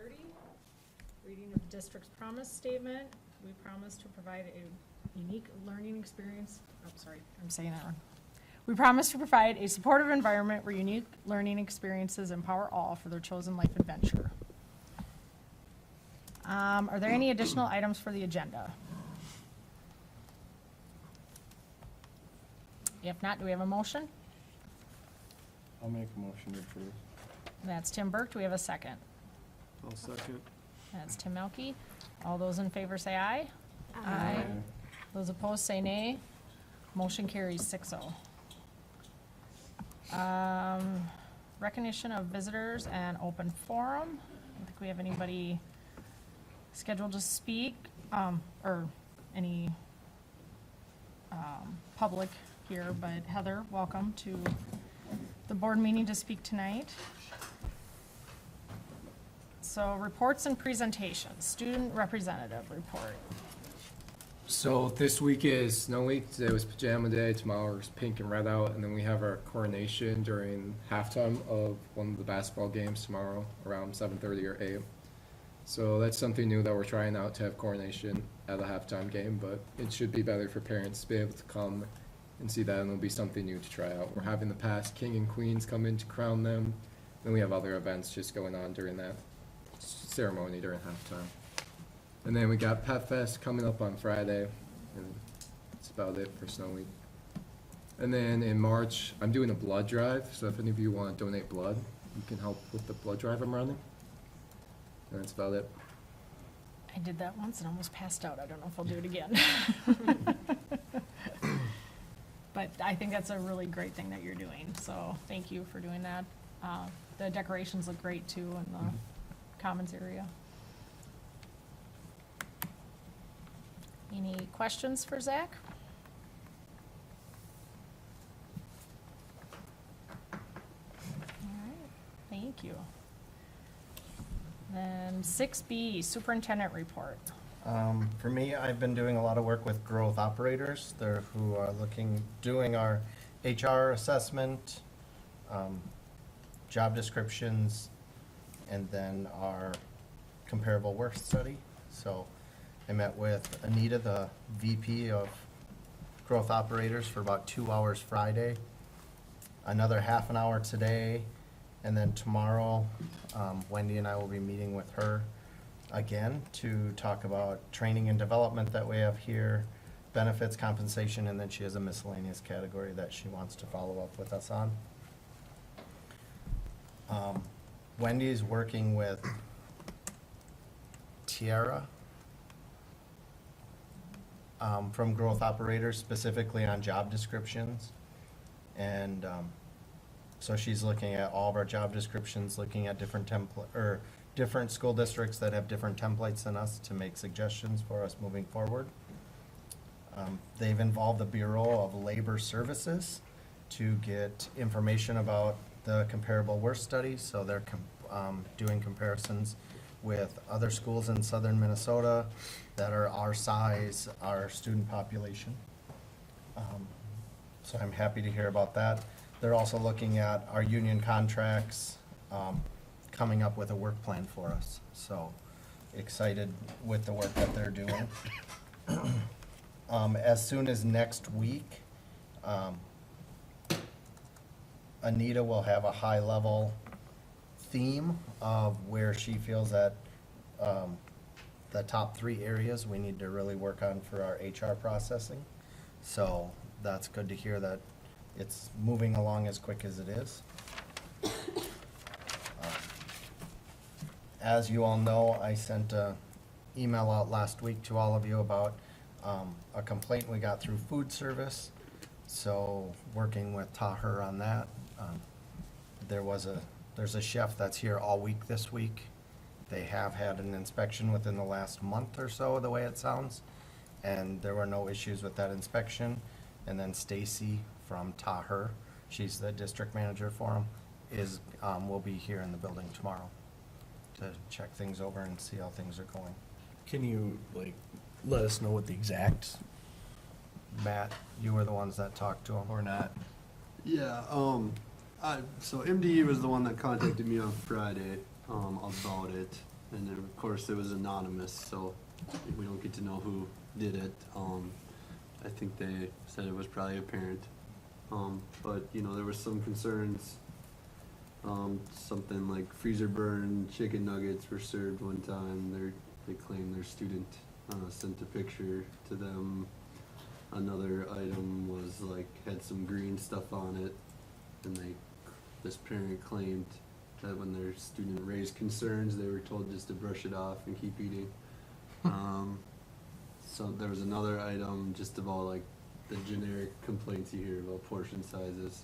30, reading of the district's promise statement. We promise to provide a unique learning experience. Oh, sorry, I'm saying that wrong. We promise to provide a supportive environment where unique learning experiences empower all for their chosen life adventure. Are there any additional items for the agenda? If not, do we have a motion? I'll make a motion to approve. That's Tim Burke. Do we have a second? I'll second. That's Tim Melke. All those in favor say aye. Aye. Those opposed say nay. Motion carries 6-0. Recognition of visitors and open forum. I don't think we have anybody scheduled to speak, or any public here, but Heather, welcome to the board meeting to speak tonight. So reports and presentations, student representative report. So this week is snow week. Today was pajama day. Tomorrow is pink and red out, and then we have our coronation during halftime of one of the basketball games tomorrow around 7:30 or 8. So that's something new that we're trying out, to have coronation at a halftime game, but it should be better for parents to be able to come and see that, and it'll be something new to try out. We're having the past king and queens come in to crown them. Then we have other events just going on during that ceremony during halftime. And then we got Pet Fest coming up on Friday, and that's about it for Snow Week. And then in March, I'm doing a blood drive, so if any of you want to donate blood, you can help with the blood drive I'm running. And that's about it. I did that once and almost passed out. I don't know if I'll do it again. But I think that's a really great thing that you're doing, so thank you for doing that. The decorations look great too in the commons area. Any questions for Zach? All right, thank you. Then 6B, superintendent report. For me, I've been doing a lot of work with growth operators there who are doing our HR assessment, job descriptions, and then our comparable work study. So I met with Anita, the VP of growth operators, for about 2 hours Friday, another half an hour today, and then tomorrow, Wendy and I will be meeting with her again to talk about training and development that we have here, benefits, compensation, and then she has a miscellaneous category that she wants to follow up with us on. Wendy's working with Tiara from Growth Operators, specifically on job descriptions. And so she's looking at all of our job descriptions, looking at different different school districts that have different templates than us to make suggestions for us moving forward. They've involved the Bureau of Labor Services to get information about the comparable work study, so they're doing comparisons with other schools in southern Minnesota that are our size, our student population. So I'm happy to hear about that. They're also looking at our union contracts, coming up with a work plan for us. So excited with the work that they're doing. As soon as next week, Anita will have a high-level theme of where she feels that the top 3 areas we need to really work on for our HR processing. So that's good to hear that it's moving along as quick as it is. As you all know, I sent an email out last week to all of you about a complaint we got through food service. So working with Taher on that. There's a chef that's here all week this week. They have had an inspection within the last month or so, the way it sounds, and there were no issues with that inspection. And then Stacy from Taher, she's the district manager for him, will be here in the building tomorrow to check things over and see how things are going. Can you, let us know what the exact, Matt, you were the ones that talked to him. or not? Yeah, so MDE was the one that contacted me on Friday about it. and then, of course, it was anonymous, so we don't get to know who did it. I think they said it was probably a parent. But, you know, there was some concerns. Something like freezer burn chicken nuggets were served one time. They claimed their student sent a picture to them. Another item was like had some green stuff on it, and this parent claimed that when their student raised concerns, they were told just to brush it off and keep eating. So there was another item just about like the generic complaints you hear about portion sizes.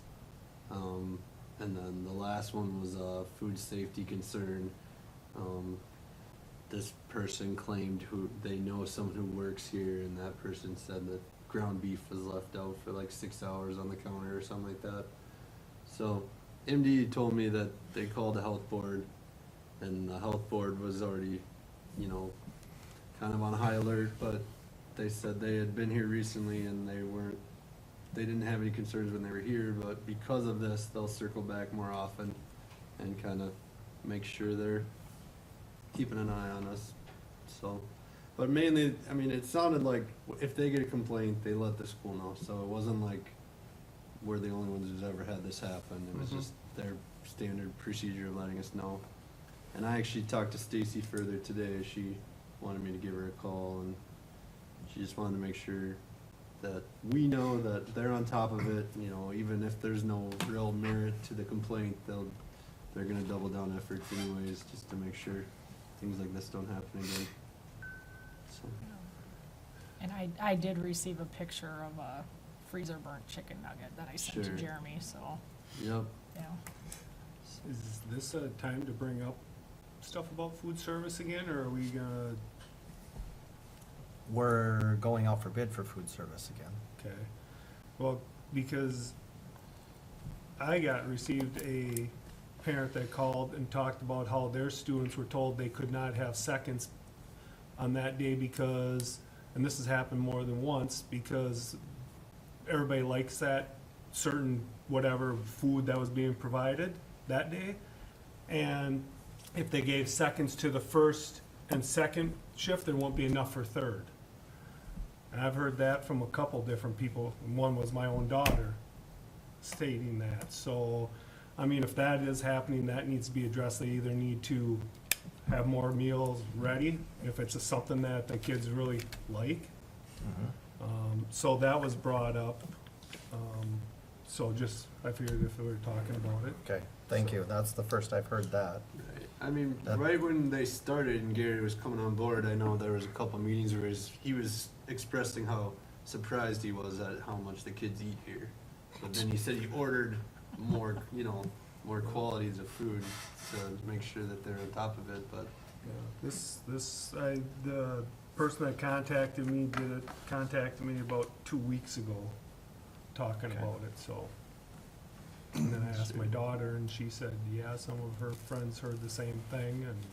And then the last one was a food safety concern. This person claimed they know someone who works here, and that person said that ground beef was left out for like 6 hours on the counter or something like that. So MD told me that they called the health board, and the health board was already, you know, kind of on high alert, but they said they had been here recently and they didn't have any concerns when they were here, but because of this, they'll circle back more often and kind of make sure they're keeping an eye on us. So, but mainly, I mean, it sounded like if they get a complaint, they let the school know. So it wasn't like we're the only ones who's ever had this happen. It was just their standard procedure of letting us know. And I actually talked to Stacy further today. She wanted me to give her a call, and she just wanted to make sure that we know that they're on top of it. You know, even if there's no real merit to the complaint, they're gonna double down efforts anyways, just to make sure things like this don't happen again. So, And I did receive a picture of a freezer burnt chicken nugget that I sent to Sure. Jeremy, so, yep. you know. Is this a time to bring up stuff about food service again, or are we gonna, We're going out for bid for food service again. okay? Well, because received a parent that called and talked about how their students were told they could not have seconds on that day because, and this has happened more than once, because everybody likes that certain whatever food that was being provided that day. And if they gave seconds to the first and second shift, there won't be enough for third. And I've heard that from a couple different people. One was my own daughter stating that. So, I mean, if that is happening, that needs to be addressed. They either need to have more meals ready, if it's something that the kids really like. So that was brought up. So just, I figured if we were talking about it. Okay, thank you. That's the first I've heard that. Right. I mean, That- right when they started and Gary was coming on board, I know there was a couple meetings where he was expressing how surprised he was at how much the kids eat here. But then he said he ordered more, you know, more qualities of food to make sure that they're on top of it, but The person that contacted me contacted me about 2 weeks ago, talking Okay. about it, so. And then I asked my daughter, and she said, yeah, some of her friends heard the same thing, and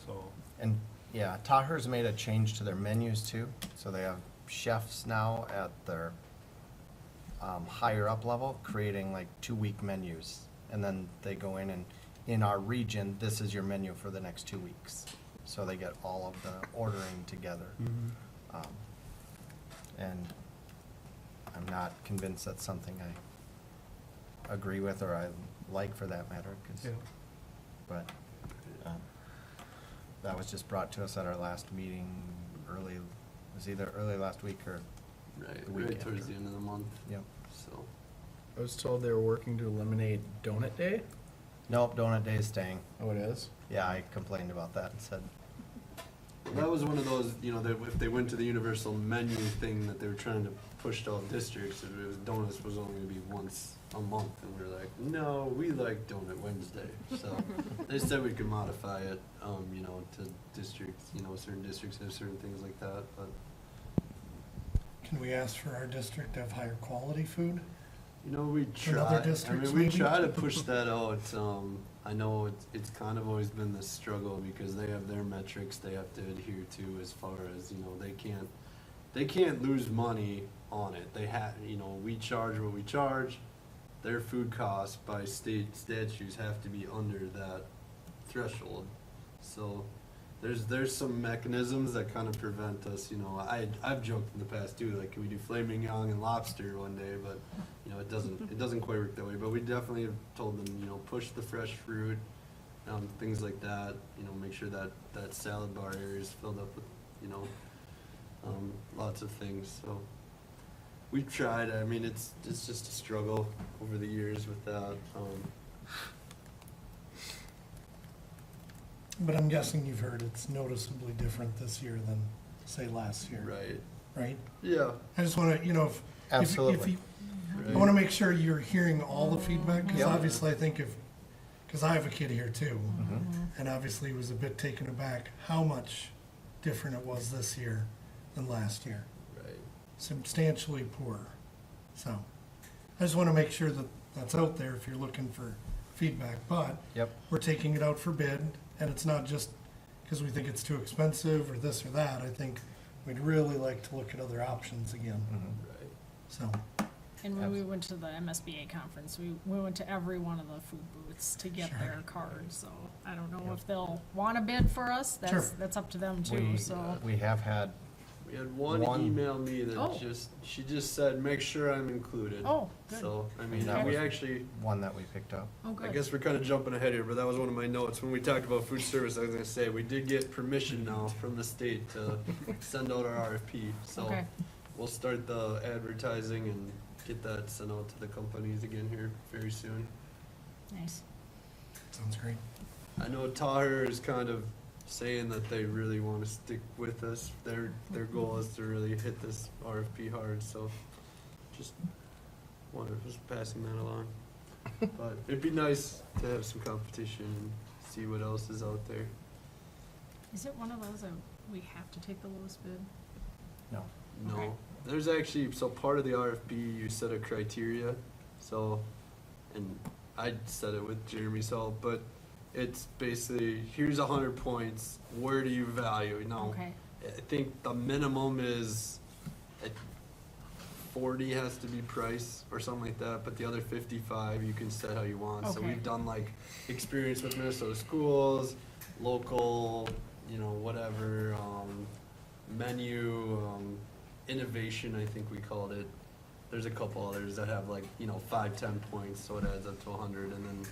so. And, yeah, Taher's made a change to their menus too, so they have chefs now at their higher up level, creating like 2-week menus. And then they go in our region, this is your menu for the next 2 weeks. So they get all of the ordering together. Um, And I'm not convinced that's something I agree with or I like for that matter, 'cause- Yeah. but that was just brought to us at our last meeting it was either early last week or, right, The week right towards after. the end of the month, yep. so. I was told they were working to eliminate Donut Day. Nope, Donut Day is staying. Oh, it is? Yeah, I complained about that and said, That was one of those, you know, that if they went to the universal menu thing that they were trying to push to all districts, it was donuts was only gonna be once a month, and we were like, no, we like Donut Wednesday. So they said we could modify it, you know, to districts, you know, certain districts have certain things like that, but, Can we ask for our district to have higher quality food? you know, we other try, I districts, mean, we maybe? try to push that out. I know it's kind of always been the struggle because they have their metrics they have to adhere to as far as, you know, they can't lose money on it. They have, you know, we charge what we charge. Their food costs by state statutes have to be under that threshold. So there's some mechanisms that kind of prevent us, you know, I've joked in the past too, like, can we do flaming young and lobster one day, but, you know, it doesn't quite work that way, but we definitely have told them, you know, push the fresh fruit, things like that, you know, make sure that that salad bar area is filled up with, you know, lots of things, so. We've tried, I mean, it's just a struggle over the years with that, But I'm guessing you've heard it's noticeably different this year than, say, last year, right, right? yeah, I just wanna, you know, if Absolutely. you, right. I wanna make sure you're hearing all the feedback, cause Yeah. obviously I think cause I have a kid here too, Mhm. and obviously was a bit taken aback how much different it was this year than last year. Right. Substantially poorer. So, I just wanna make sure that that's out there if you're looking for feedback, but Yep. we're taking it out for bid, and it's not just because we think it's too expensive or this or that. I think we'd really like to look at other options again, Mhm. Right. so. And when we went to the MSBA conference, we went to every one of the food booths to get Sure. their cards, so I don't know Yep. if they'll wanna bid for us, Sure. that's up to them too, so. We have had, We had one One. email me that Oh. she just said, make sure I'm included. Oh, good. So, I mean, That we was- actually, one that we picked up. Oh, I good. guess we're kind of jumping ahead here, but that was one of my notes. When we talked about food service, I was gonna say, we did get permission now from the state to send out our RFP. So Okay. we'll start the advertising and get that sent out to the companies again here very soon. Nice. Sounds great. I know Taher is kind of saying that they really want to stick with us. Their goal is to really hit this RFP hard, so just passing that along. But it'd be nice to have some competition and see what else is out there. Is it one of those that we have to take the lowest bid? No. Okay. No, there's actually, so part of the RFP, you set a criteria, so, and I set it with Jeremy's help, but it's basically, here's 100 points, where do you value? Now, Okay, I think the minimum is, 40 has to be price or something like that, but the other 55 you can set how you want. So Okay. we've done like experience with Minnesota schools, local, you know, whatever, menu, innovation, I think we called it. There's a couple others that have like, you know, 5, 10 points, so it adds up to 100, and then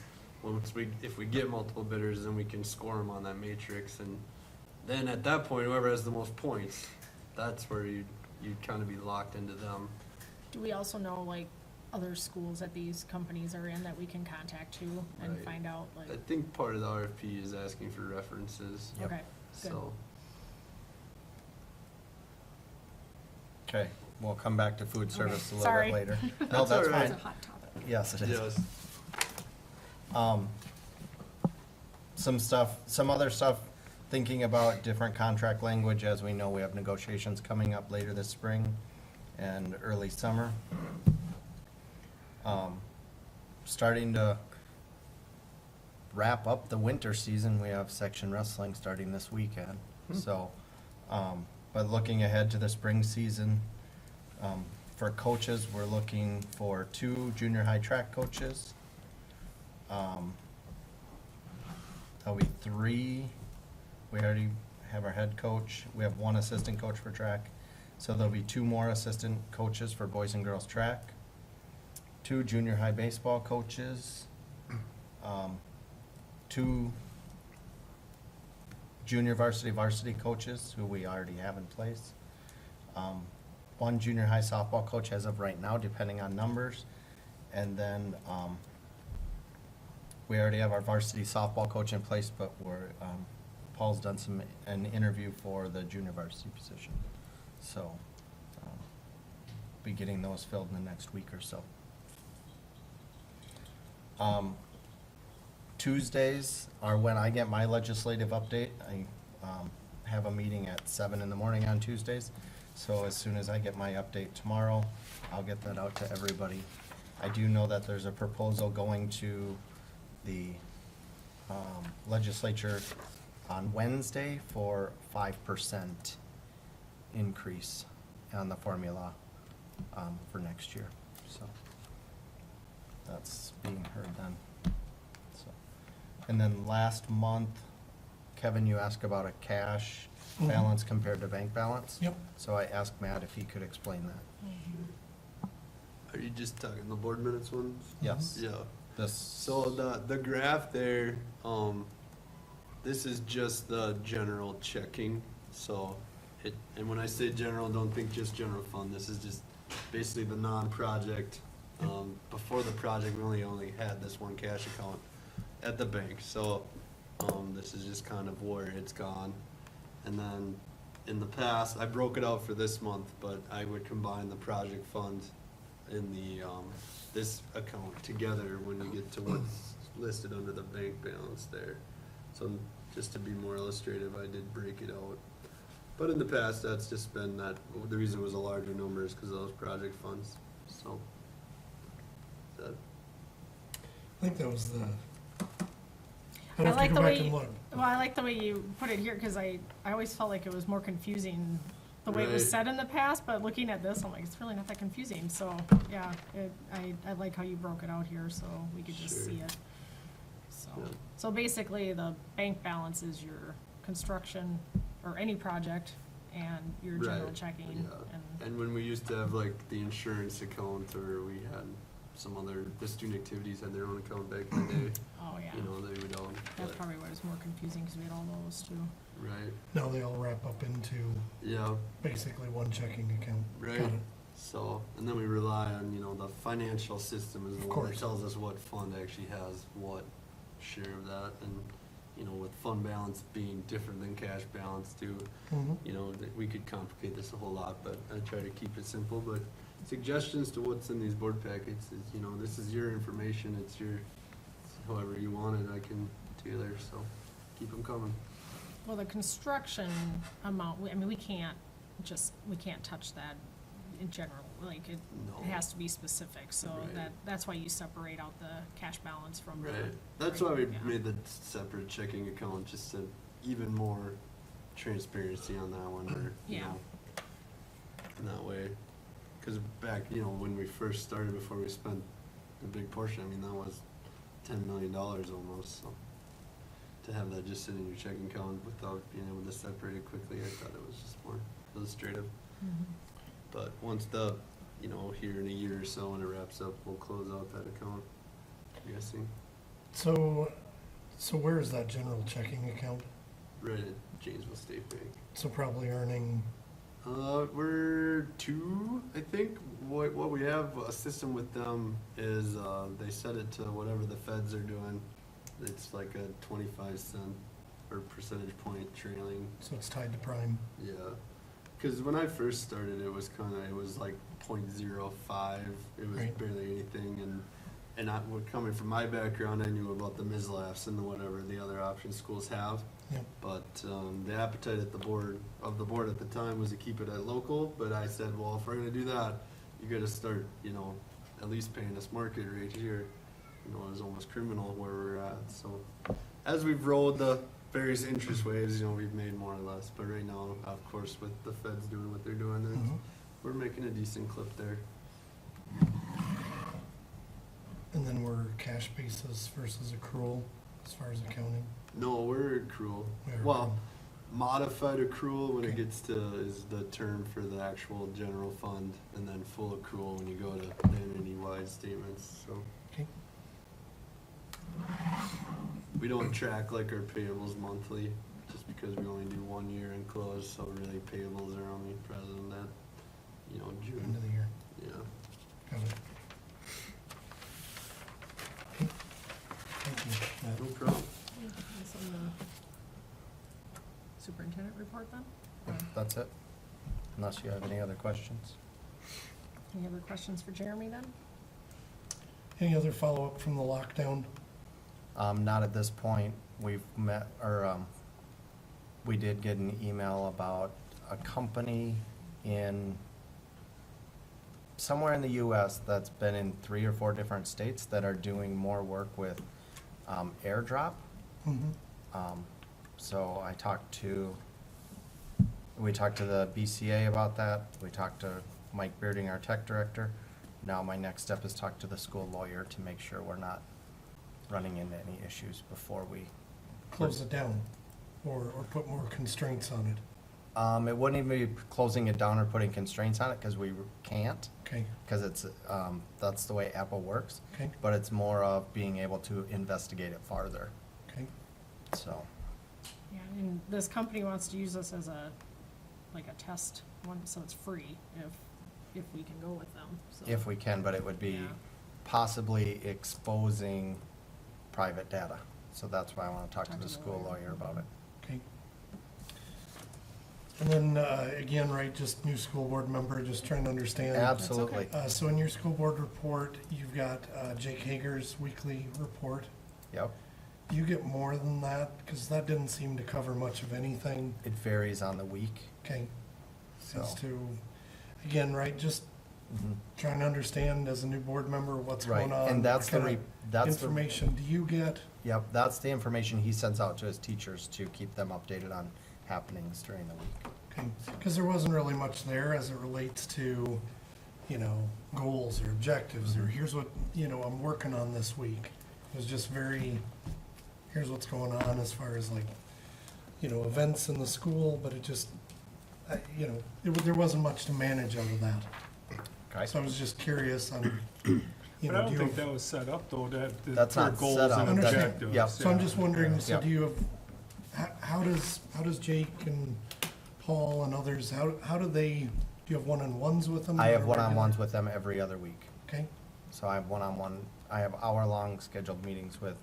if we get multiple bidders, then we can score them on that matrix, and then at that point, whoever has the most points, that's where you'd kind of be locked into them. do we also know, like, other schools that these companies are in that we can contact too and Right. find out, I like, think part of the RFP is asking for references, Yep. okay, good. so. Okay, we'll come back to food service a little Sorry. bit later. No, That's that's all right. It's a fine. hot topic. Yes, it is. Yes, Some other stuff, thinking about different contract language, as we know, we have negotiations coming up later this spring and early summer. Starting to wrap up the winter season, we have section wrestling starting this weekend. So, but looking ahead to the spring season, for coaches, we're looking for 2 junior high track coaches. There'll be 3, we already have our head coach, we have 1 assistant coach for track. So there'll be 2 more assistant coaches for boys and girls track, 2 junior high baseball coaches, 2 junior varsity coaches who we already have in place. 1 junior high softball coach as of right now, depending on numbers. And then, we already have our varsity softball coach in place, but Paul's done an interview for the junior varsity position. So, be getting those filled in the next week or so. Tuesdays are when I get my legislative update. I have a meeting at 7 in the morning on Tuesdays. So as soon as I get my update tomorrow, I'll get that out to everybody. I do know that there's a proposal going to the legislature on Wednesday for 5% increase on the formula for next year. So that's being heard then. So, and then last month, Kevin, you asked about a cash balance compared to bank balance? Yep. So I asked Matt if he could explain that. Are you just talking the board minutes ones? Yes. Yeah. This. So the graph there, this is just the general checking, so and when I say general, don't think just general fund, this is just basically the non-project. Before the project, we only had this one cash account at the bank, so, this is just kind of where it's gone. And then, in the past, I broke it out for this month, but I would combine the project fund in the, this account together when you get to what's listed under the bank balance there. So just to be more illustrative, I did break it out. But in the past, that's just been that, the reason it was a larger number is because of those project funds, so. That, I think that was the, I I'd have to like go the back way, and look. well, I like the way you put it here, because I always felt like it was more confusing the way it was Right. said in the past, but looking at this, I'm like, it's really not that confusing, so, yeah, I like how you broke it out here, so we could just Sure. see it. So, Yeah. so basically, the bank balance is your construction, or any project, and your general Right, checking, yeah. and, And when we used to have like the insurance account, or we had some other, the student activities had their own account back in the day, oh, yeah. you know, they would all. That's but- probably why it was more confusing, because we had all those too. Right, Now they all wrap up into yeah, basically one checking account. right. Got it. So, and then we rely on, you know, the financial system is the Of one that course. tells us what fund actually has what share of that. And, you know, with fund balance being different than cash balance too, Mhm. you know, that we could complicate this a whole lot, but I try to keep it simple. But suggestions to what's in these board packets is, you know, this is your information, it's your, however you want it, I can tailor, so keep them coming. Well, the construction amount, I mean, we can't touch that in general, like, it No. has to be specific, so Right. that's why you separate out the cash balance from the. Right, that's why we yeah. made the separate checking account, just to even more transparency on that one, or, you Yeah. know, in that way. Cause back, you know, when we first started, before we spent a big portion, I mean, that was $10 million almost, so. To have that just sit in your checking account without being able to separate it quickly, I thought it was just more illustrative. Mhm. But once the, you know, here in a year or so, when it wraps up, we'll close out that account, I'm guessing. So where is that general checking account? Right at Janesville State Bank. So probably earning, We're two, I think. What we have, a system with them is, they set it to whatever the feds are doing. It's like a 25 cent or percentage point trailing. so it's tied to prime. Yeah. Cause when I first started, it was like 0.05. It was Right. barely anything, and coming from my background, I knew about the MISLAFs and whatever the other option schools have. Yep. But the appetite at the board at the time was to keep it at local. But I said, well, if we're gonna do that, you got to start, you know, at least paying us market rate here. You know, it was almost criminal where we're at. So as we've rolled the various interest waves, you know, we've made more or less. But right now, of course, with the feds doing what they're doing, Mhm. we're making a decent clip there. And then we're cash basis versus accrual as far as accounting. No, we're accrual. We're Well, modified accrual when it Okay. gets to, is the term for the actual general fund, and then full accrual when you go to the entity-wide statements, so. Okay. We don't track like our payables monthly, just because we only do 1 year and close, so really payables are only present at, you know, End June, of the year. yeah. Got it. Okay. Thank you, Matt. No problem. Is on the superintendent report then? Or That's it, unless you have any other questions. Any other questions for Jeremy then? Any other follow-up from the lockdown? Not at this point. We've met, we did get an email about a company somewhere in the US that's been in 3 or 4 different states that are doing more work with, airdrop. Mhm. So we talked to the BCA about that. We talked to Mike Bearding, our tech director. Now my next step is talk to the school lawyer to make sure we're not running into any issues before we. Close it down. or put more constraints on it? It wouldn't even be closing it down or putting constraints on it, because we can't, Okay, because it's, that's the way Apple works. okay, But it's more of being able to investigate it farther, okay. so. Yeah, and this company wants to use this as a, like a test one, so it's free if we can go with them, so. If we can, but it would be Yeah. possibly exposing private data. So that's why I want to talk to the school lawyer about it. Okay. And then, again, right, just new school board member, just trying to understand. Absolutely. So in your school board report, you've got Jake Hager's weekly report. Yep. Do you get more than that? Because that didn't seem to cover much of anything. It varies on the week, Okay. so. As to, again, right, just Mhm. trying to understand as a new board member what's Right, going on. and that's the, what kind that's of the, information do you get? yep, that's the information he sends out to his teachers to keep them updated on happenings during the week. Okay, because there wasn't really much there as it relates to, you know, goals or objectives, or here's what, you know, I'm working on this week. It was just very, here's what's going on as far as like, you know, events in the school, but it just, you know, there wasn't much to manage out of that. Okay? So I was just curious on, you But I know, don't do you think have, that was set up though, that, That's for not goals set up. and Understand. objectives. Yep. so I'm just wondering, so Yep. do you have, how does Jake and Paul and others, how do they, do you have one-on-ones with them? I have on a regular- one-on-ones with them every other week. Okay, So I have one-on-one, I have hour-long scheduled meetings with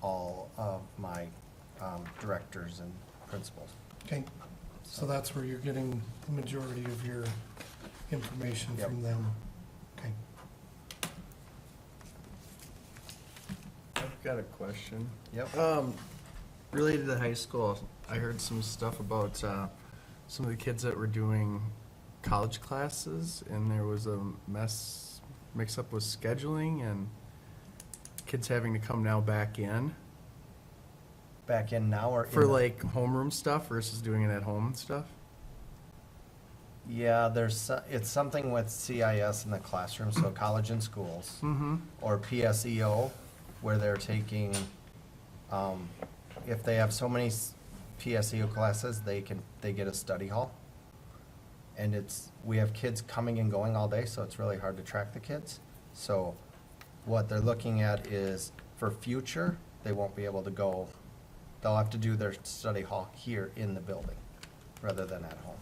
all of my directors and principals. okay. So that's where you're getting the majority of your information Yep. from them. Okay. I've got a question. Yep. Related to high school, I heard some stuff about, some of the kids that were doing college classes, and there was a mix-up with scheduling, and kids having to come now back in Back in now or? for in the- like homeroom stuff versus doing it at home and stuff? Yeah, it's something with CIS in the classroom, so college and schools, Mm-hmm. or PSEO, where they're taking, if they have so many PSEO classes, they get a study hall. And we have kids coming and going all day, so it's really hard to track the kids. So what they're looking at is, for future, they won't be able to go, they'll have to do their study hall here in the building, rather than at home.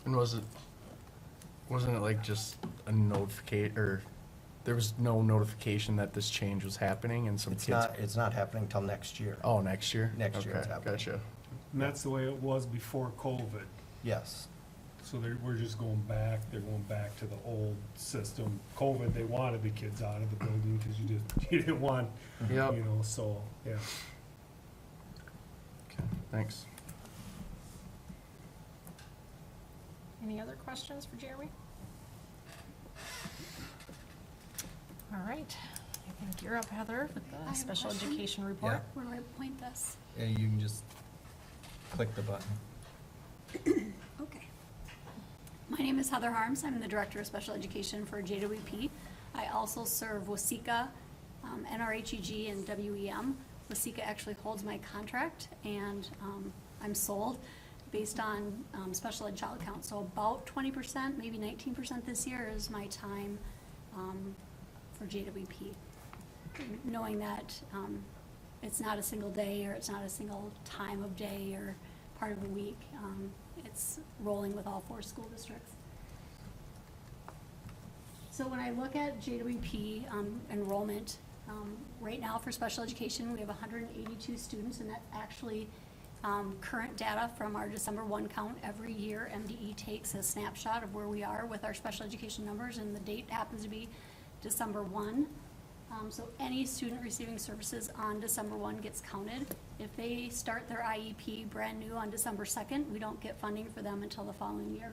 And wasn't it like just a notificate, or there was no notification that this change was happening and some kids? It's not happening till next year. Oh, next year? Next year it's Okay, happening. Gotcha. And that's the way it was before COVID. Yes. So we're just going back, they're going back to the old system. COVID, they wanted the kids out of the building because you didn't want, Yep. you know, so, yeah. Okay, thanks. Any other questions for Jeremy? All right, I think you're up, Heather, with I the have a special question. education report. Where do I point this? Yeah, you can just click the button. Okay. My name is Heather Harms. I'm the Director of Special Education for JWP. I also serve WASICA, NRHEG, and WEM. WASICA actually holds my contract, and I'm sold based on special ed child count. So about 20%, maybe 19% this year is my time for JWP. Knowing that it's not a single day, or it's not a single time of day or part of the week. It's rolling with all 4 school districts. So when I look at JWP enrollment, right now for special education, we have 182 students, and that's actually current data from our December 1 count. Every year, MDE takes a snapshot of where we are with our special education numbers, and the date happens to be December 1. So any student receiving services on December 1 gets counted. If they start their IEP brand new on December 2nd, we don't get funding for them until the following year.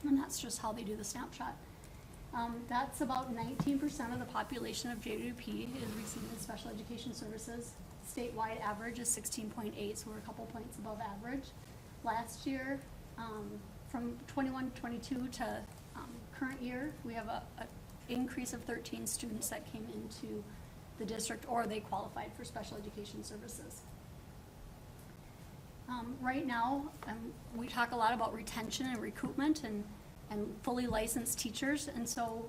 And that's just how they do the snapshot. That's about 19% of the population of JWP is receiving special education services. Statewide average is 16.8, so we're a couple points above average. Last year, from 21 to 22 to current year, we have a increase of 13 students that came into the district, or they qualified for special education services. Right now, we talk a lot about retention and recruitment and fully licensed teachers. And so,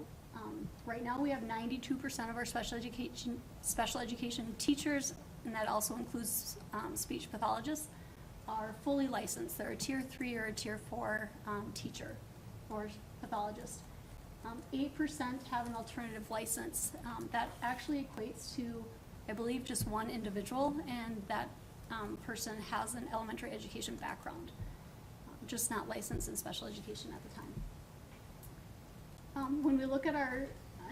right now, we have 92% of our special education teachers, and that also includes speech pathologists, are fully licensed. They're a tier 3 or a tier 4 teacher or pathologist. 8% have an alternative license. That actually equates to, I believe, just one individual, and that person has an elementary education background, just not licensed in special education at the time. When we look at our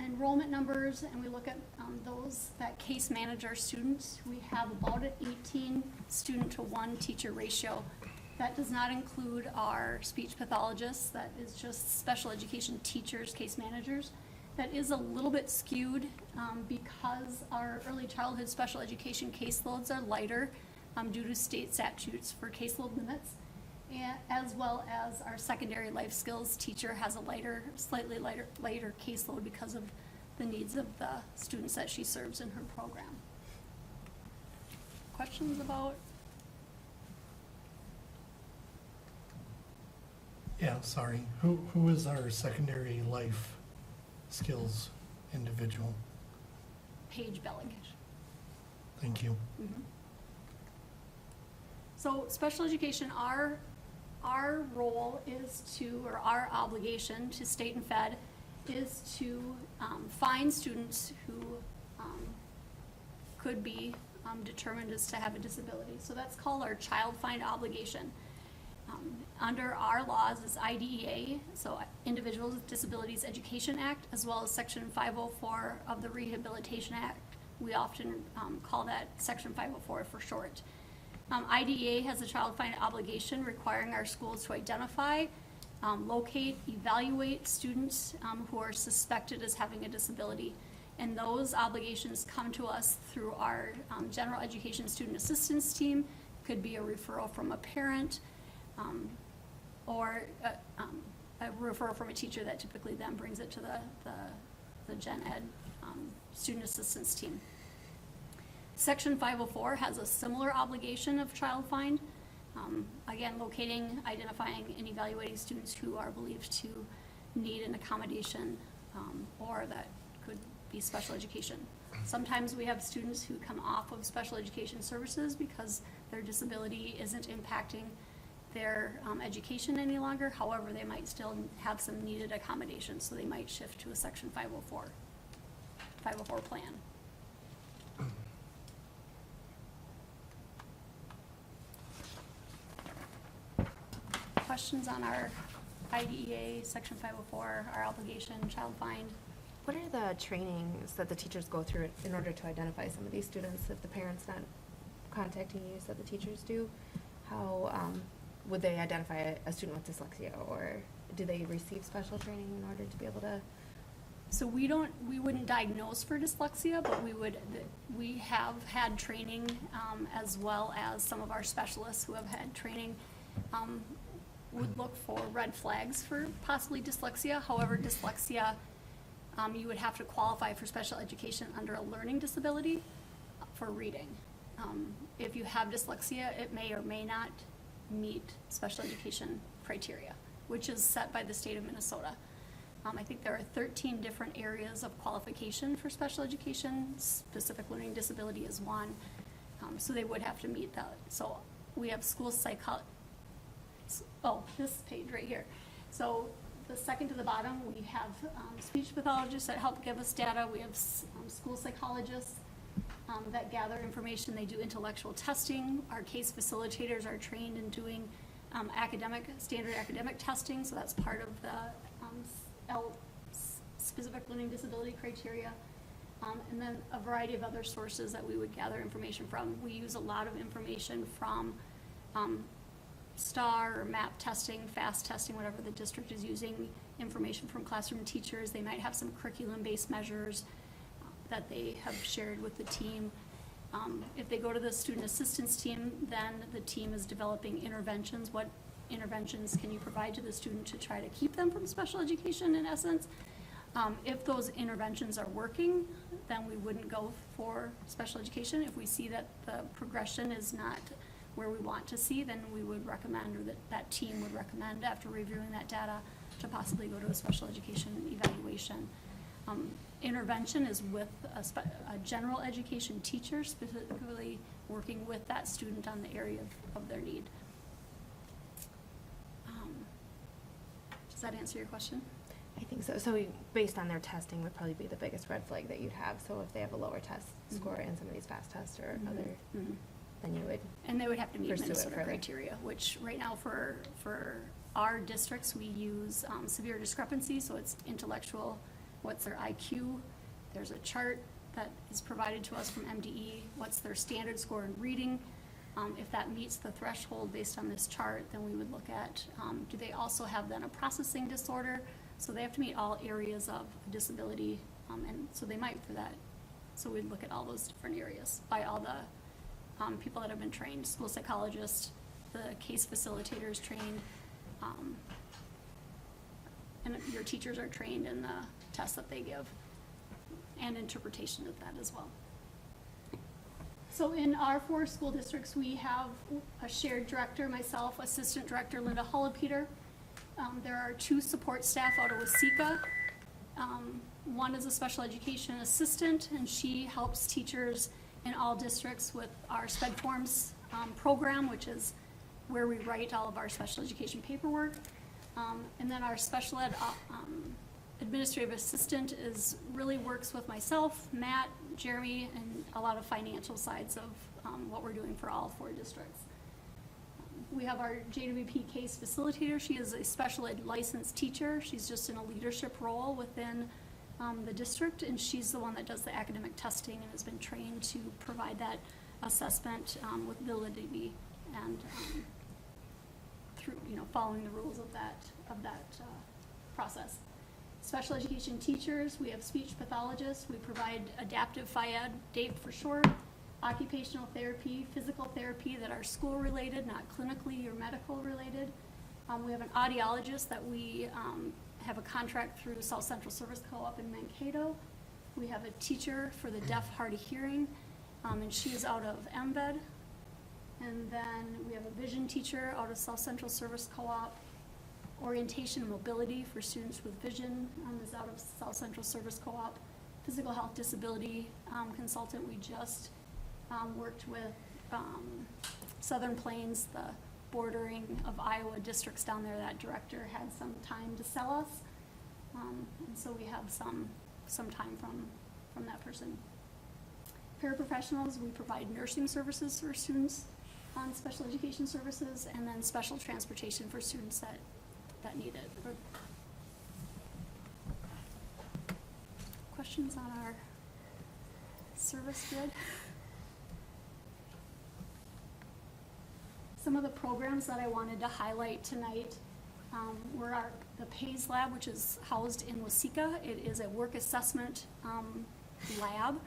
enrollment numbers and we look at those that case manage our students, we have about an 18 student to 1 teacher ratio. That does not include our speech pathologists. That is just special education teachers, case managers. That is a little bit skewed because our early childhood special education caseloads are lighter due to state statutes for caseload limits, as well as our secondary life skills teacher has a slightly lighter caseload because of the needs of the students that she serves in her program. Questions about? Yeah, sorry. Who is our secondary life skills individual? Paige Bellick. Thank you. Mhm. So special education, our role is to, or our obligation to state and fed is to find students who could be determined as to have a disability. So that's called our child find obligation. Under our laws is IDEA, so Individuals with Disabilities Education Act, as well as Section 504 of the Rehabilitation Act. We often call that Section 504 for short. IDEA has a child find obligation requiring our schools to identify, locate, evaluate students who are suspected as having a disability. And those obligations come to us through our general education student assistance team. Could be a referral from a parent, or a referral from a teacher that typically then brings it to the gen ed student assistance team. Section 504 has a similar obligation of child find. Again, locating, identifying, and evaluating students who are believed to need an accommodation or that could be special education. Sometimes we have students who come off of special education services because their disability isn't impacting their education any longer. However, they might still have some needed accommodations, so they might shift to a Section 504 plan. Questions on our IDEA, Section 504, our obligation, child find? What are the trainings that the teachers go through in order to identify some of these students if the parent's not contacting you, so the teachers do? How would they identify a student with dyslexia, or do they receive special training in order to be able to? So we wouldn't diagnose for dyslexia, but we have had training, as well as some of our specialists who have had training, would look for red flags for possibly dyslexia. However, dyslexia, you would have to qualify for special education under a learning disability for reading. If you have dyslexia, it may or may not meet special education criteria, which is set by the state of Minnesota. I think there are 13 different areas of qualification for special education. Specific learning disability is one, so they would have to meet that. So we have school this page right here. So the second to the bottom, we have speech pathologists that help give us data. We have school psychologists that gather information. They do intellectual testing. Our case facilitators are trained in doing standard academic testing, so that's part of the specific learning disability criteria. And then a variety of other sources that we would gather information from. We use a lot of information from STAR or MAP testing, FAST testing, whatever the district is using, information from classroom teachers. They might have some curriculum-based measures that they have shared with the team. If they go to the student assistance team, then the team is developing interventions. What interventions can you provide to the student to try to keep them from special education, in essence? If those interventions are working, then we wouldn't go for special education. If we see that the progression is not where we want to see, then we would recommend, or that team would recommend, after reviewing that data, to possibly go to a special education evaluation. Intervention is with a general education teacher, specifically working with that student on the area of their need. Does that answer your question? I think so. So based on their testing would probably be the biggest red flag that you'd have. So if they have a lower test score in some of these fast tests or other, then you would. And they would have to meet Pursue it Minnesota further. criteria, which right now for our districts, we use severe discrepancy, so it's intellectual, what's their IQ. There's a chart that is provided to us from MDE, what's their standard score in reading. If that meets the threshold based on this chart, then we would look at, do they also have then a processing disorder? So they have to meet all areas of disability, and so they might for that. So we'd look at all those different areas by all the people that have been trained, school psychologists, the case facilitators trained, and your teachers are trained in the tests that they give, and interpretation of that as well. So in our 4 school districts, we have a shared director, myself, assistant director Linda Hullapeter. There are 2 support staff out of Waseca. One is a special education assistant, and she helps teachers in all districts with our SPED Forms program, which is where we write all of our special education paperwork. And then our special ed administrative assistant really works with myself, Matt, Jeremy, and a lot of financial sides of what we're doing for all 4 districts. We have our JWP case facilitator. She is a special ed licensed teacher. She's just in a leadership role within the district, and she's the one that does the academic testing and has been trained to provide that assessment with validity and through, following the rules of that process. Special education teachers, we have speech pathologists, we provide adaptive phy-ed, DAPE for short, occupational therapy, physical therapy that are school related, not clinically or medical related. We have an audiologist that we have a contract through South Central Service Co-op in Mankato. We have a teacher for the deaf, hard of hearing, and she is out of MVED. And then we have a vision teacher out of South Central Service Co-op. Orientation and mobility for students with vision is out of South Central Service Co-op. Physical health disability consultant, we just worked with Southern Plains, the bordering of Iowa districts down there. That director had some time to sell us, and so we have some time from that person. Paraprofessionals, we provide nursing services for students on special education services, and then special transportation for students that need it. Questions on our service grid? Some of the programs that I wanted to highlight tonight were the PAYS lab, which is housed in Waseca. It is a work assessment lab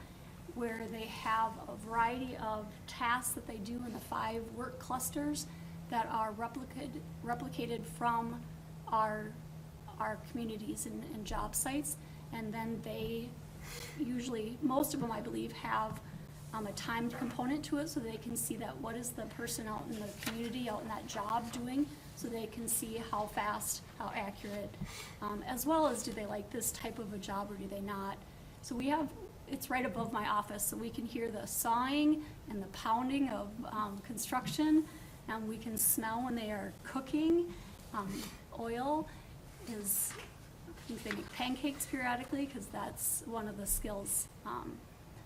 where they have a variety of tasks that they do in the 5 work clusters that are replicated from our communities and job sites, and then they usually, most of them I believe, have a timed component to it, so they can see that what is the person out in the community, out in that job doing, so they can see how fast, how accurate, as well as do they like this type of a job or do they not. So we have, it's right above my office, so we can hear the sawing and the pounding of construction, and we can smell when they are cooking. Oil is, they make pancakes periodically because that's one of the skills.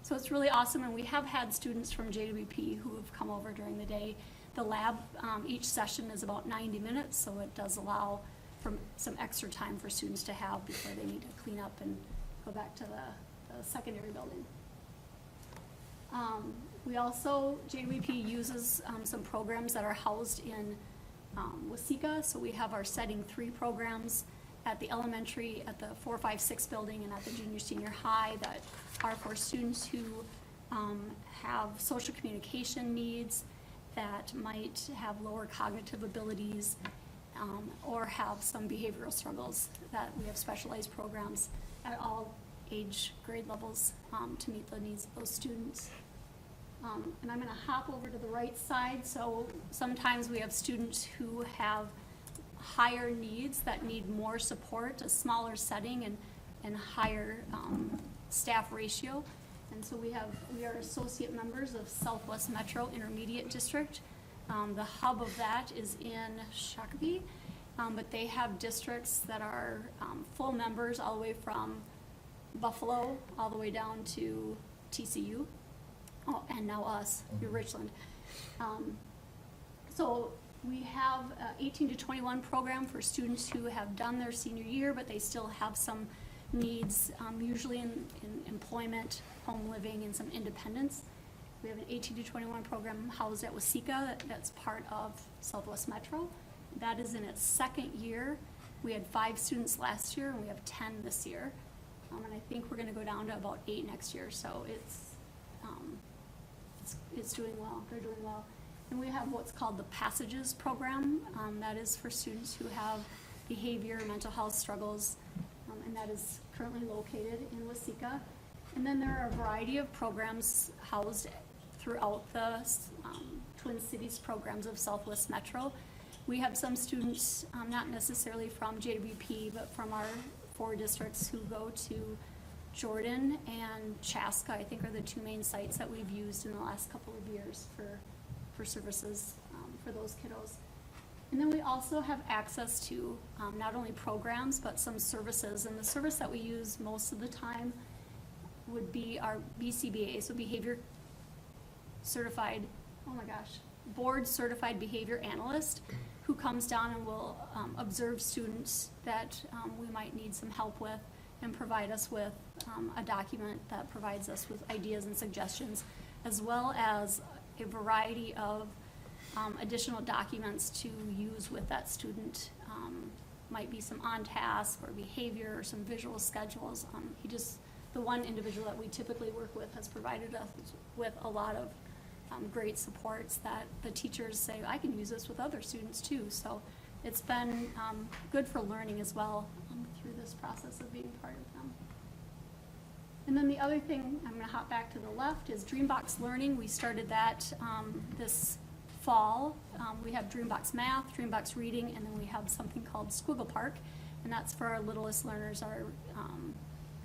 So it's really awesome, and we have had students from JWP who have come over during the day. The lab, each session is about 90 minutes, so it does allow for some extra time for students to have before they need to clean up and go back to the secondary building. We also, JWP uses some programs that are housed in Waseca, so we have our Setting 3 programs at the elementary, at the 4, 5, 6 building, and at the junior senior high that are for students who have social communication needs, that might have lower cognitive abilities, or have some behavioral struggles, that we have specialized programs at all age grade levels to meet the needs of those students. And I'm gonna hop over to the right side, so sometimes we have students who have higher needs that need more support, a smaller setting and higher, staff ratio. And so we are associate members of Southwest Metro Intermediate District. The hub of that is in Shakopee, but they have districts that are, full members all the way from Buffalo, all the way down to TCU. Oh, and now us, New Richland. So we have a 18 to 21 program for students who have done their senior year, but they still have some needs, usually in employment, home living, and some independence. We have an 18 to 21 program housed at Waseca that's part of Southwest Metro. That is in its second year. We had 5 students last year, and we have 10 this year. And I think we're gonna go down to about 8 next year, so it's doing well, they're doing well. And we have what's called the Passages program, that is for students who have behavior, mental health struggles, and that is currently located in Waseca. And then there are a variety of programs housed throughout the Twin Cities programs of Southwest Metro. We have some students, not necessarily from JWP, but from our 4 districts who go to Jordan and Chaska, I think, are the 2 main sites that we've used in the last couple of years for services for those kiddos. And then we also have access to not only programs, but some services. And the service that we use most of the time would be our BCBA, so Behavior Certified, Board Certified Behavior Analyst, who comes down and will observe students that we might need some help with and provide us with a document that provides us with ideas and suggestions, as well as a variety of additional documents to use with that student. Might be some on task or behavior or some visual schedules. The one individual that we typically work with has provided us with a lot of great supports that the teachers say, I can use this with other students too. So it's been good for learning as well through this process of being part of them. And then the other thing, I'm gonna hop back to the left, is Dreambox Learning. We started that this fall. We have Dreambox Math, Dreambox Reading, and then we have something called Squiggle Park, and that's for our littlest learners, our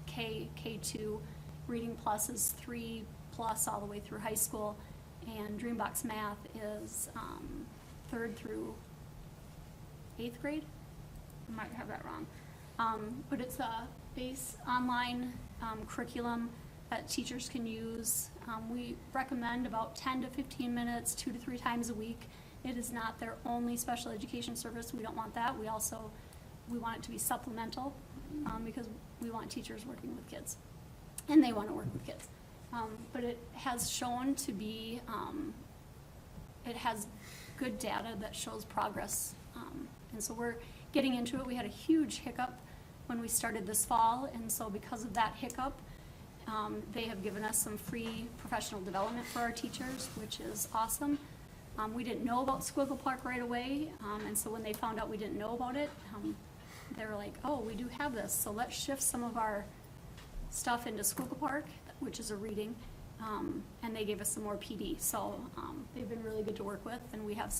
K2. Reading Plus is 3+ all the way through high school, and Dreambox Math is 3rd through 8th grade. I might have that wrong. But it's a base online curriculum that teachers can use. We recommend about 10 to 15 minutes, 2 to 3 times a week. It is not their only special education service. We don't want that. We want it to be supplemental because we want teachers working with kids, and they want to work with kids. But it has shown to be, it has good data that shows progress. And so we're getting into it. We had a huge hiccup when we started this fall, and so because of that hiccup, they have given us some free professional development for our teachers, which is awesome. We didn't know about Squiggle Park right away, and so when they found out we didn't know about it, they were like, oh, we do have this, so let's shift some of our stuff into Squiggle Park, which is a reading, and they gave us some more PD. So they've been really good to work with, and we have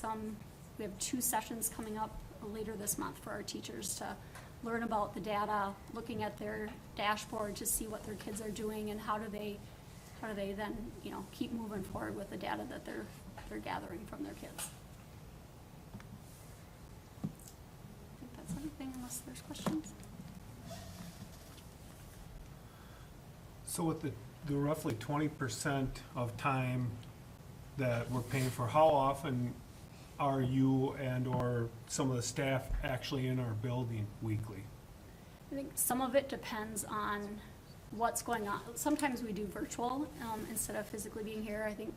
2 sessions coming up later this month for our teachers to learn about the data, looking at their dashboard to see what their kids are doing and how do they then, keep moving forward with the data that they're gathering from their kids. I think that's everything unless there's questions. So with the roughly 20% of time that we're paying for, how often are you and/or some of the staff actually in our building weekly? I think some of it depends on what's going on. Sometimes we do virtual instead of physically being here. I think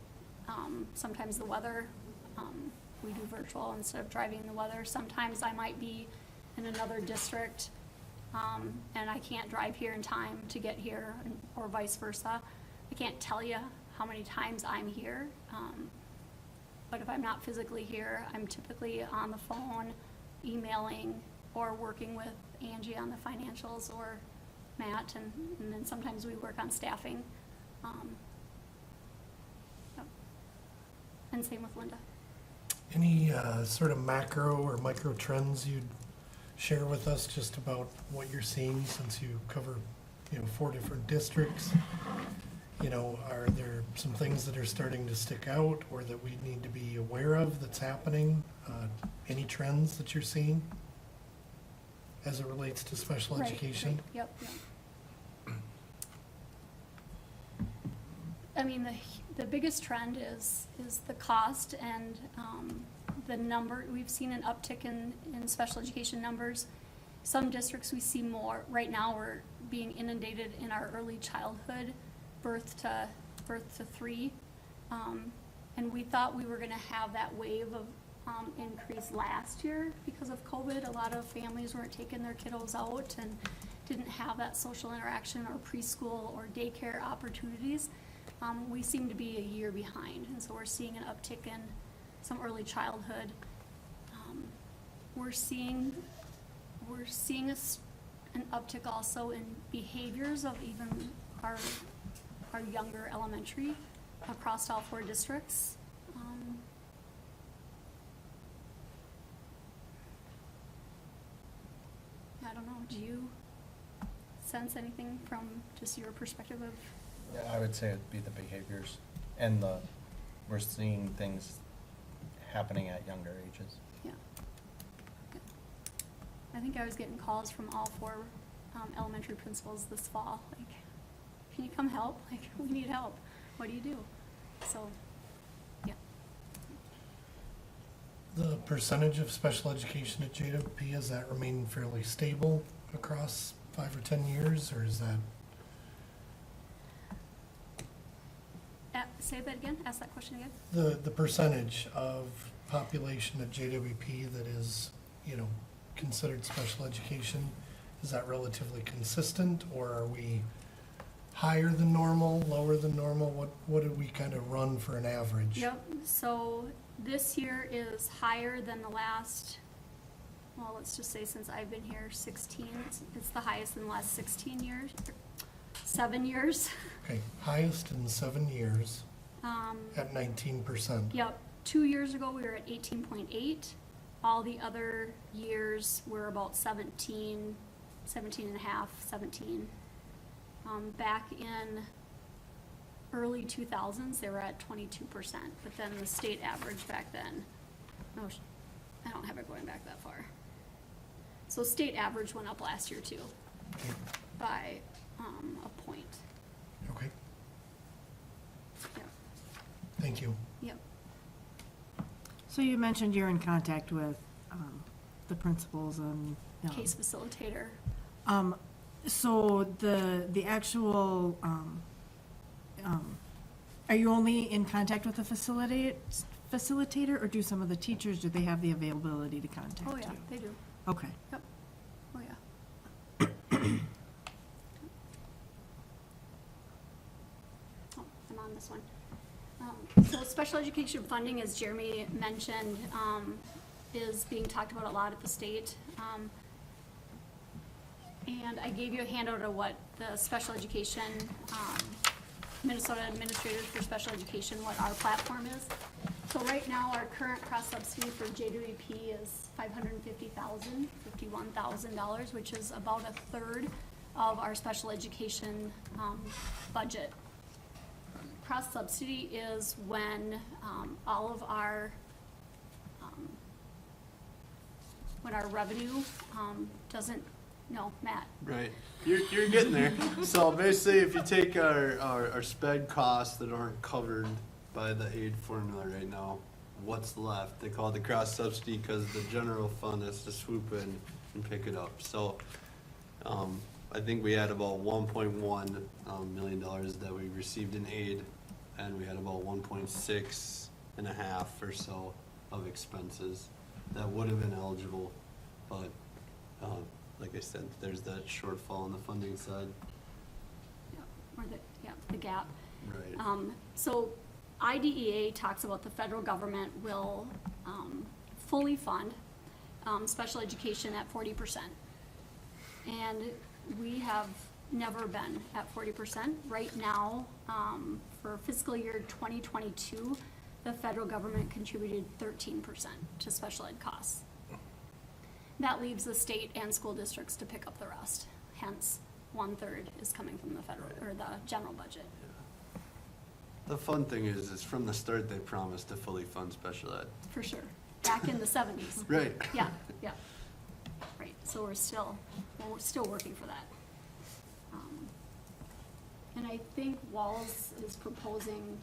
sometimes the weather, we do virtual instead of driving in the weather. Sometimes I might be in another district and I can't drive here in time to get here, or vice versa. I can't tell you how many times I'm here, but if I'm not physically here, I'm typically on the phone, emailing, or working with Angie on the financials, or Matt, and then sometimes we work on staffing. Yep. and same with Linda. Any sort of macro or micro trends you'd share with us just about what you're seeing since you cover, 4 different districts? Are there some things that are starting to stick out or that we need to be aware of that's happening? Any trends that you're seeing as it relates to special Right, education? right, Yep, yep. I mean, the biggest trend is the cost and the number. We've seen an uptick in special education numbers. Some districts we see more. Right now, we're being inundated in our early childhood, birth to 3. And we thought we were gonna have that wave of increase last year because of COVID. A lot of families weren't taking their kiddos out and didn't have that social interaction or preschool or daycare opportunities. We seem to be a year behind, and so we're seeing an uptick in some early childhood. We're seeing an uptick also in behaviors of even our younger elementary across all 4 districts. I don't know, do you sense anything from just your perspective of? Yeah, I would say it'd be the behaviors and we're seeing things happening at younger ages. Yeah. I think I was getting calls from all 4 elementary principals this fall, like, can you come help? Like, we need help. What do you do? So, yeah. The percentage of special education at JWP, has that remained fairly stable across 5 or 10 years, or is that? Say that again, ask that question again. The percentage of population at JWP that is, considered special education, is that relatively consistent, or are we higher than normal, lower than normal? What did we kind of run for an average? Yep, so this year is higher than the last, well, let's just say since I've been here, 16. It's the highest in the last 16 years, 7 years. Okay, highest in 7 years at 19%. Yep, 2 years ago, we were at 18.8. All the other years were about 17 and a half, 17. Back in early 2000s, they were at 22%, but then the state average back then, I don't have it going back that far. So state average went up last year too, Okay. by a point. Okay, Yep, thank you. yep. So you mentioned you're in contact with the principals and. Case facilitator. So the actual, are you only in contact with the facilitator, or do some of the teachers, do they have the availability to contact you? Oh, yeah, they do. Okay. Yep. Oh, yeah. Oh, I'm on this one. So special education funding, as Jeremy mentioned, is being talked about a lot at the state. And I gave you a handout of what the special education, Minnesota Administrators for Special Education, what our platform is. So right now, our current cross-subsidy for JWP is $551,000, which is about a third of our special education budget. Cross-subsidy is when all of our, when our revenue doesn't, no, Matt. Right, you're getting there. So basically, if you take our sped costs that aren't covered by the aid formula right now, what's left? They call it the cross subsidy because the general fund has to swoop in and pick it up. So I think we had about $1.1 million that we received in aid, and we had about 1.6 and a half or so of expenses that would have been eligible, but like I said, there's that shortfall on the funding side. Or the gap. Right. So IDEA talks about the federal government will fully fund special education at 40%. And we have never been at 40%. Right now, for fiscal year 2022, the federal government contributed 13% to special ed costs. That leaves the state and school districts to pick up the rest. Hence, 1/3 is coming from the federal, or the general budget. The fun thing is from the start, they promised to fully fund special ed. For sure, back in the 70s. Right. Yeah, yeah, right, so we're still working for that. And I think Walls is proposing,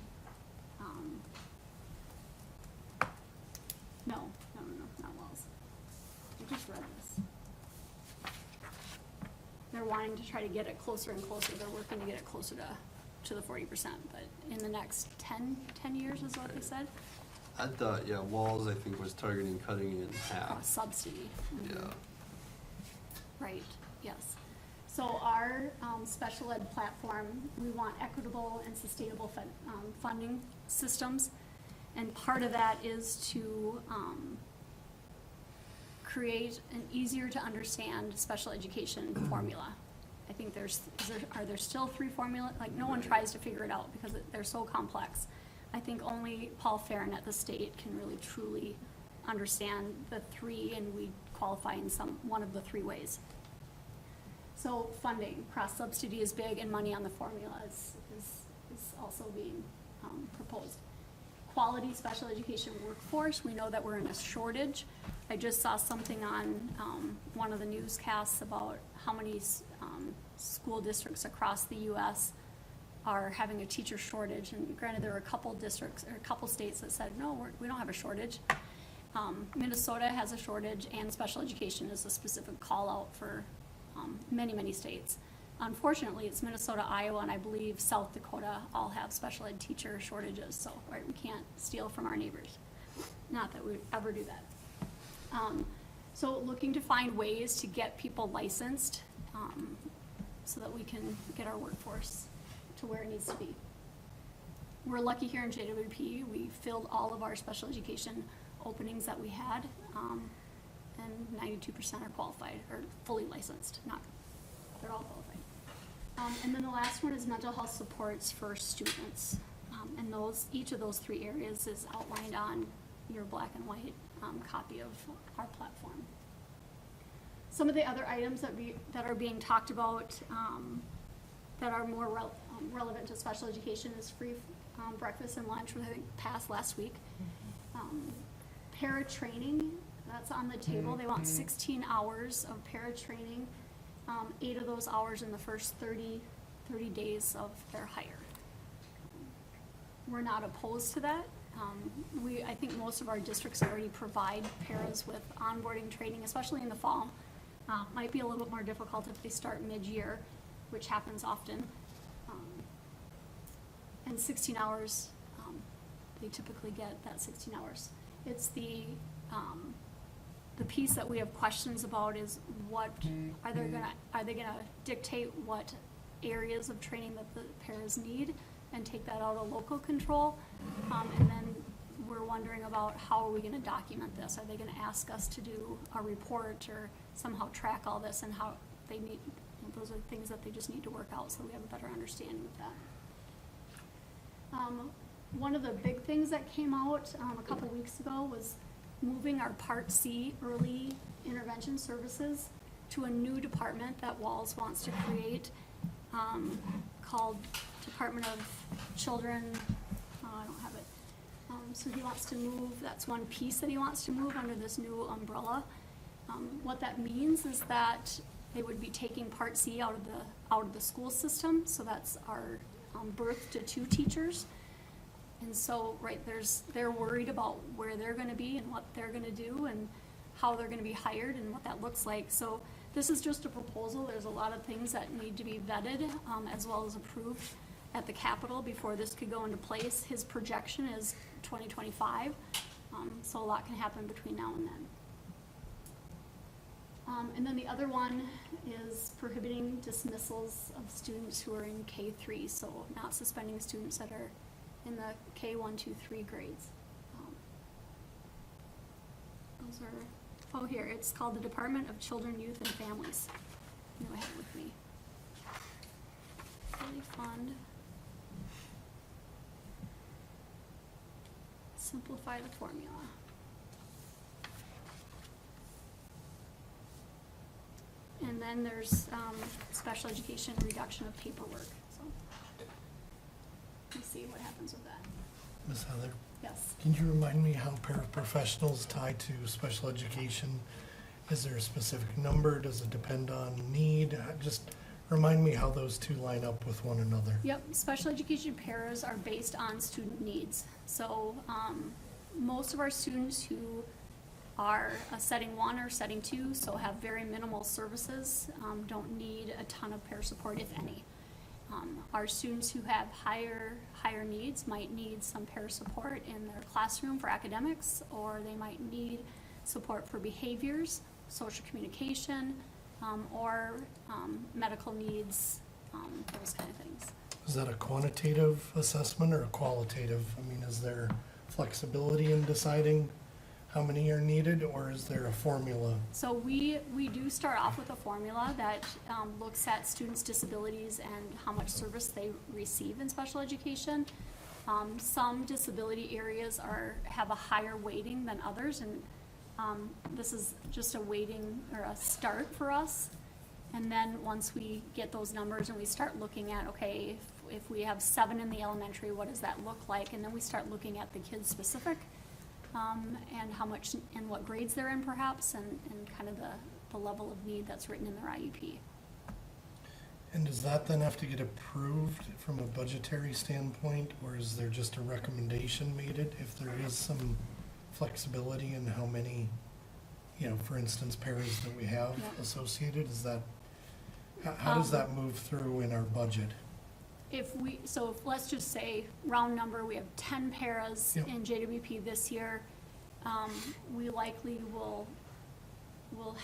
no, not Walls. I just read this. They're wanting to try to get it closer and closer, they're working to get it closer to the 40%, but in the next 10 years is what they said, I thought, yeah, Walls, I think, was targeting cutting it in half. subsidy. Mhm. Yeah. Right, yes. So our special ed platform, we want equitable and sustainable funding systems. And part of that is to create an easier to understand special education formula. I think are there still 3 formula? Like, no one tries to figure it out because they're so complex. I think only Paul Farron at the state can really truly understand the 3, and we qualify in one of the 3 ways. So funding, cross-subsidy is big, and money on the formula is also being proposed. Quality special education workforce, we know that we're in a shortage. I just saw something on one of the newscasts about how many school districts across the US are having a teacher shortage, and granted, there are a couple districts, or a couple states that said, no, we don't have a shortage. Minnesota has a shortage, and special education is a specific call-out for many states. Unfortunately, it's Minnesota, Iowa, and I believe South Dakota all have special ed teacher shortages, so right, we can't steal from our neighbors. Not that we would ever do that. So looking to find ways to get people licensed so that we can get our workforce to where it needs to be. We're lucky here in JWP, we filled all of our special education openings that we had, and 92% are qualified, or fully licensed, they're all qualified. And then the last one is mental health supports for students. And each of those 3 areas is outlined on your black and white copy of our platform. Some of the other items that are being talked about that are more relevant to special education is free breakfast and lunch, which I think passed last week. Para training, that's on the table. They want 16 hours of para training, 8 of those hours in the first 30 days of their hire. We're not opposed to that. I think most of our districts already provide paras with onboarding training, especially in the fall. Might be a little bit more difficult if they start mid-year, which happens often. And 16 hours, they typically get that 16 hours. It's the piece that we have questions about is what, are they gonna dictate what areas of training that the paras need and take that out of local control? And then we're wondering about how are we gonna document this? Are they gonna ask us to do a report or somehow track all this, and how they need, those are things that they just need to work out so we have a better understanding of that. One of the big things that came out a couple weeks ago was moving our Part C early intervention services to a new department that Walls wants to create called Department of Children. I don't have it. So he wants to move, that's one piece that he wants to move under this new umbrella. What that means is that they would be taking Part C out of the school system, so that's our birth to 2 teachers. And so, right, they're worried about where they're gonna be and what they're gonna do and how they're gonna be hired and what that looks like. So this is just a proposal. There's a lot of things that need to be vetted as well as approved at the Capitol before this could go into place. His projection is 2025, so a lot can happen between now and then. And then the other one is prohibiting dismissals of students who are in K3, so not suspending students that are in the K1, 2, 3 grades. Those are, oh here, it's called the Department of Children, Youth, and Families. You know, I have it with me. Really fun. simplify the formula. And then there's, special education reduction of paperwork, so. Let's see what happens with that. Ms. Heather, Yes. can you remind me how paraprofessionals tie to special education? Is there a specific number? Does it depend on need? Just remind me how those two line up with one another. Yep, special education paras are based on student needs. So, most of our students who are a setting 1 or setting 2, so have very minimal services, don't need a ton of para support, if any. Our students who have higher needs might need some para support in their classroom for academics, or they might need support for behaviors, social communication, or medical needs, those kind of things. Is that a quantitative assessment or a qualitative? I mean, is there flexibility in deciding how many are needed, or is there a formula? So we do start off with a formula that looks at students' disabilities and how much service they receive in special education. Some disability areas have a higher weighting than others, and this is just a weighting or a start for us. And then once we get those numbers and we start looking at, okay, if we have 7 in the elementary, what does that look like? And then we start looking at the kids specific, and how much and what grades they're in perhaps, and kind of the level of need that's written in their IEP. And does that then have to get approved from a budgetary standpoint, or is there just a recommendation made it if there is some flexibility in how many, for instance, paras that we have Yep. associated? Is that, how does that move through in our budget? Let's just say, round number, we have 10 paras Yep. in JWP this year. We likely will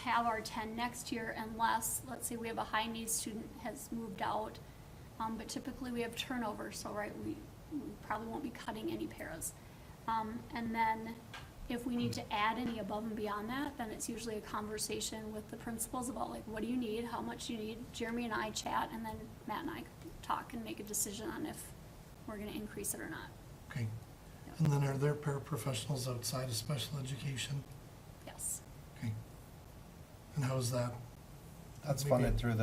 have our 10 next year unless, let's say we have a high needs student has moved out. But typically we have turnover, so we probably won't be cutting any paras. And then if we need to add any above and beyond that, then it's usually a conversation with the principals about like, what do you need, how much you need? Jeremy and I chat, and then Matt and I talk and make a decision on if we're gonna increase it or not. Okay. And then are there paraprofessionals outside of special education? Yes. Okay. And how's that? That's Maybe- funded through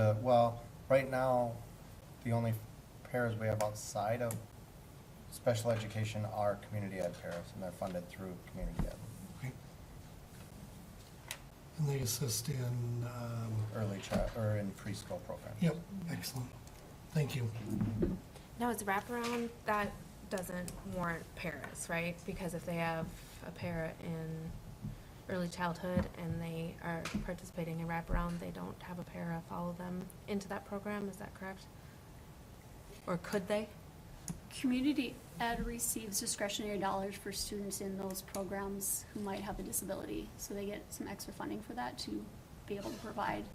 right now, the only paras we have outside of special education are community ed paras, and they're funded through community ed, Okay. And they assist in, early child, or in preschool programs. yep, excellent. Thank you. Now, it's wraparound, that doesn't warrant paras, right? Because if they have a para in early childhood and they are participating in wraparound, they don't have a para follow them into that program, is that correct? Or could they? Community ed receives discretionary dollars for students in those programs who might have a disability, so they get some extra funding for that to be able to provide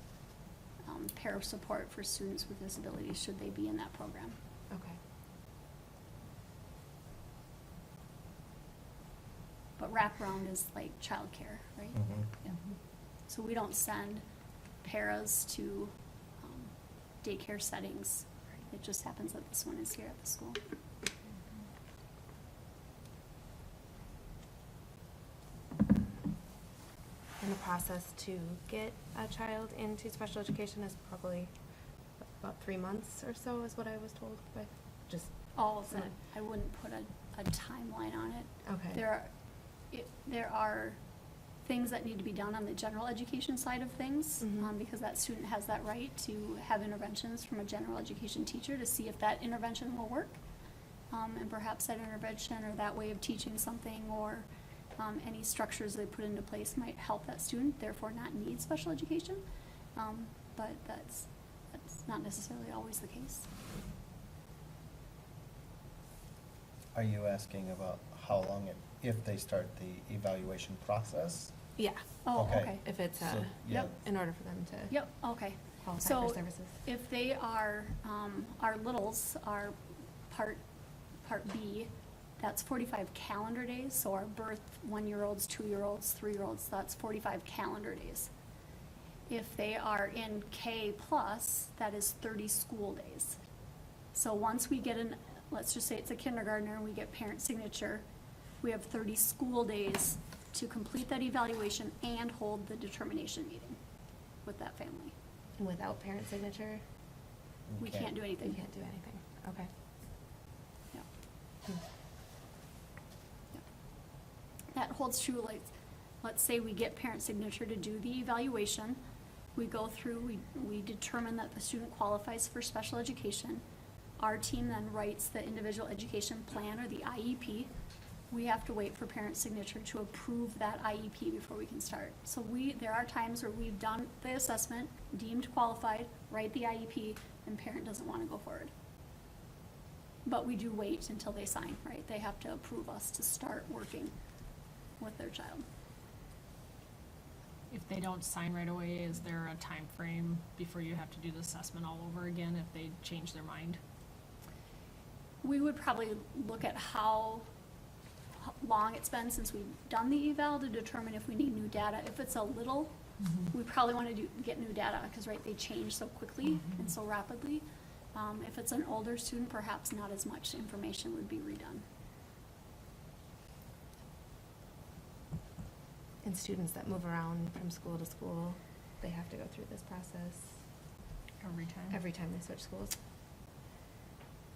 para support for students with disabilities should they be in that program. Okay. But wraparound is like childcare, right? Mhm. Yeah. So we don't send paras to daycare settings. It just happens that this one is here at the school. And the process to get a child into special education is probably about 3 months or so, is what I was told, but just, All of So- it, I wouldn't put a timeline on it. okay. There are things that need to be done on the general education side of things, Mhm. because that student has that right to have interventions from a general education teacher to see if that intervention will work. And perhaps that intervention or that way of teaching something or any structures they put into place might help that student, therefore not need special education. But that's not necessarily always the case. Are you asking about how long if they start the evaluation process? Yeah, Oh, Okay. okay. if it's, So, yeah. in order for them to Yep, okay. qualify So for services. if they are, our littles are part B, that's 45 calendar days, so our birth 1-year-olds, 2-year-olds, 3-year-olds, that's 45 calendar days. If they are in K plus, that is 30 school days. So once we get let's just say it's a kindergartner and we get parent signature, we have 30 school days to complete that evaluation and hold the determination meeting with that family. Without parent signature, We can't do you anything. can't do anything. Okay. Yeah. Hmm. Yeah. That holds true, like, let's say we get parent signature to do the evaluation. We go through, we determine that the student qualifies for special education. Our team then writes the individual education plan or the IEP. We have to wait for parent signature to approve that IEP before we can start. So there are times where we've done the assessment, deemed qualified, write the IEP, and parent doesn't want to go forward. But we do wait until they sign, right? They have to approve us to start working with their child. If they don't sign right away, is there a time frame before you have to do the assessment all over again if they change their mind? We would probably look at how long it's been since we've done the eval to determine if we need new data. If it's a little, we probably want to get new data, because, right, they change so quickly and so rapidly. If it's an older student, perhaps not as much information would be redone. And students that move around from school to school, they have to go through this process every time they switch schools?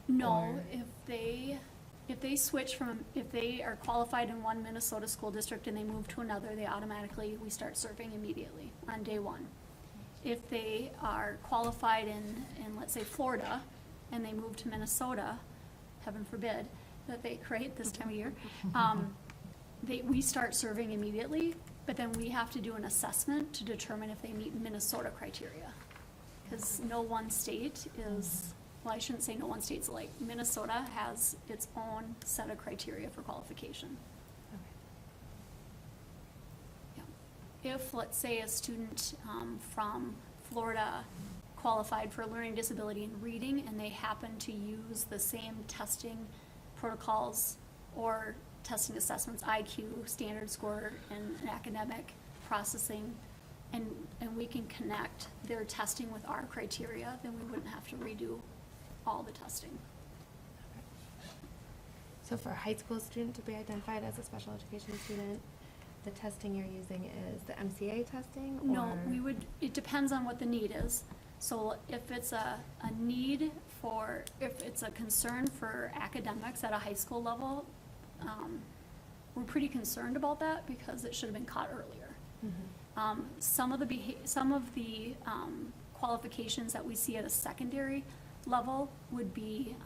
No, Or- if they switch from, if they are qualified in one Minnesota school district and they move to another, we start serving immediately on day one. If they are qualified in, let's say, Florida, and they move to Minnesota, heaven forbid, that they, right, this time of year, we start serving immediately, but then we have to do an assessment to determine if they meet Minnesota criteria. Because no one state is, well, I shouldn't say no one state's like, Minnesota has its own set of criteria for qualification. Yeah. If, let's say, a student from Florida qualified for a learning disability in reading, and they happen to use the same testing protocols or testing assessments, IQ, standard score, and academic processing, and we can connect their testing with our criteria, then we wouldn't have to redo all the testing. So for a high school student to be identified as a special education student, the testing you're using is the MCA testing? No, or- it depends on what the need is. So if it's a need for, if it's a concern for academics at a high school level, we're pretty concerned about that because it should have been caught earlier. Mhm. Some of the qualifications that we see at a secondary level would be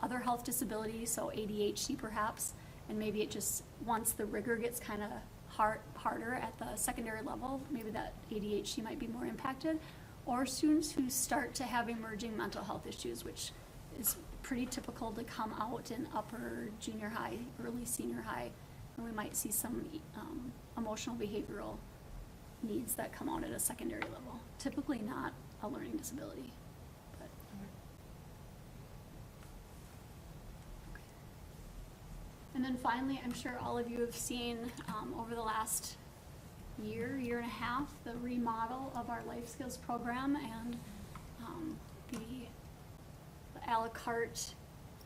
other health disabilities, so ADHD perhaps, and maybe it just, once the rigor gets kind of harder at the secondary level, maybe that ADHD might be more impacted, or students who start to have emerging mental health issues, which is pretty typical to come out in upper junior high, early senior high, and we might see some emotional behavioral needs that come out at a secondary level. Typically not a learning disability, but. Okay. And then finally, I'm sure all of you have seen over the last year and a half, the remodel of our life skills program and the a la carte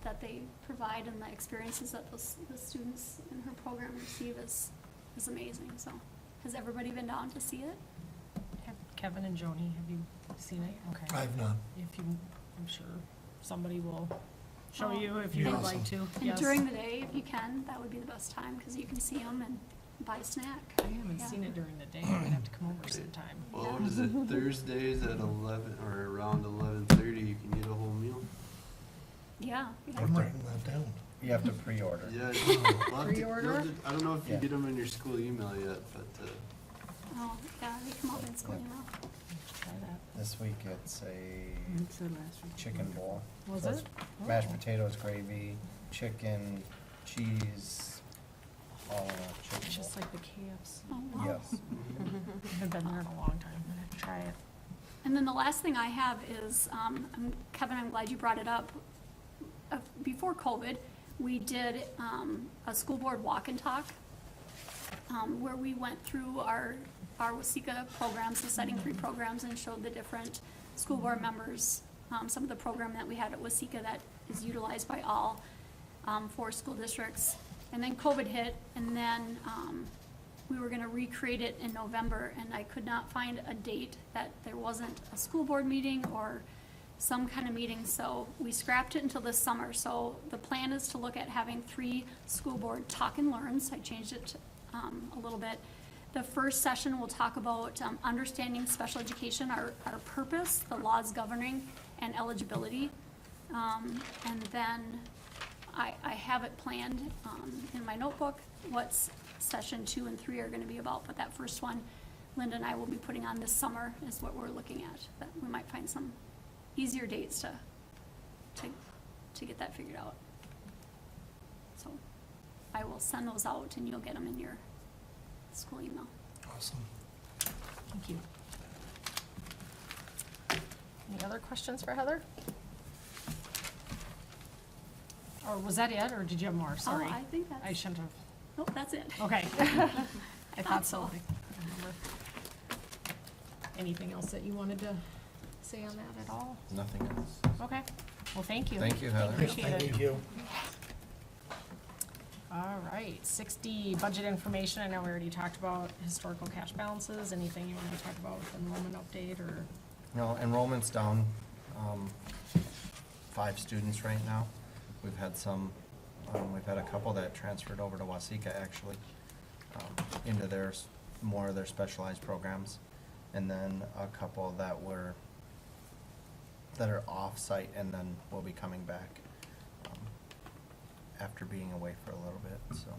that they provide and the experiences that the students in her program receive is amazing. So has everybody been down to see it? Kevin and Joni, have you seen it? Okay. I've not. If you, I'm sure somebody will show Oh. you if you would like to. And Yes. during the day, if you can, that would be the best time because you can see them and buy a snack. I haven't Yeah. seen it during the day. I'm gonna have to come over sometime. Well, what is it, Thursdays at 11, or around 11:30, you can get a whole meal? Yeah. I'm writing that down. You have to pre-order. Yeah, we'll have to- Pre-order? I don't know if you Yeah. get them in your school email yet, but, Oh, yeah, they come out in school, you know. Try that. This week it's a Mm-hmm. chicken bowl. Was So it's it? Mashed Oh. potatoes, gravy, chicken, cheese, all in a chicken Just bowl. like the KFC. Oh, wow. Yes. I haven't been there in a long time. I'm gonna have to try it. And then the last thing I have is, Kevin, I'm glad you brought it up. Before COVID, we did a school board walk and talk where we went through our WSECA programs, the Setting Free programs, and showed the different school board members, some of the program that we had at WSECA that is utilized by all 4 school districts. And then COVID hit, and then we were gonna recreate it in November, and I could not find a date that there wasn't a school board meeting or some kind of meeting, so we scrapped it until this summer. So the plan is to look at having 3 school board talk and learns. I changed it a little bit. The first session will talk about understanding special education, our purpose, the laws governing, and eligibility. And then I have it planned in my notebook what session 2 and 3 are gonna be about, but that first one, Linda and I will be putting on this summer is what we're looking at. That we might find some easier dates to get that figured out. So I will send those out and you'll get them in your school email. Awesome. Thank you. Any other questions for Heather? Or was that it, or did you have more? Sorry. Oh, I think that's. I shouldn't have. Nope, that's it. Okay. I thought so. I remember. Anything else that you wanted to say on that at all? Nothing else. Okay. Well, thank you. Thank you, Heather. Appreciate it. Thank you. All right, 6D, budget information. I know we already talked about historical cash balances. Anything you want to talk about with enrollment update or? No, enrollment's down, 5 students right now. We've had we've had a couple that transferred over to Wasika actually, into more of their specialized programs. And then a couple that are off-site and then will be coming back, after being away for a little bit, so.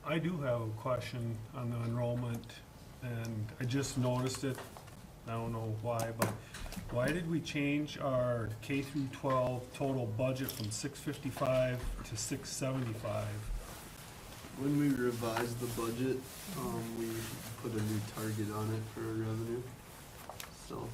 I do have a question on the enrollment, and I just noticed it. I don't know why, but why did we change our K through 12 total budget from 655 to 675? When we revised the budget, we put a new target on it for revenue, so.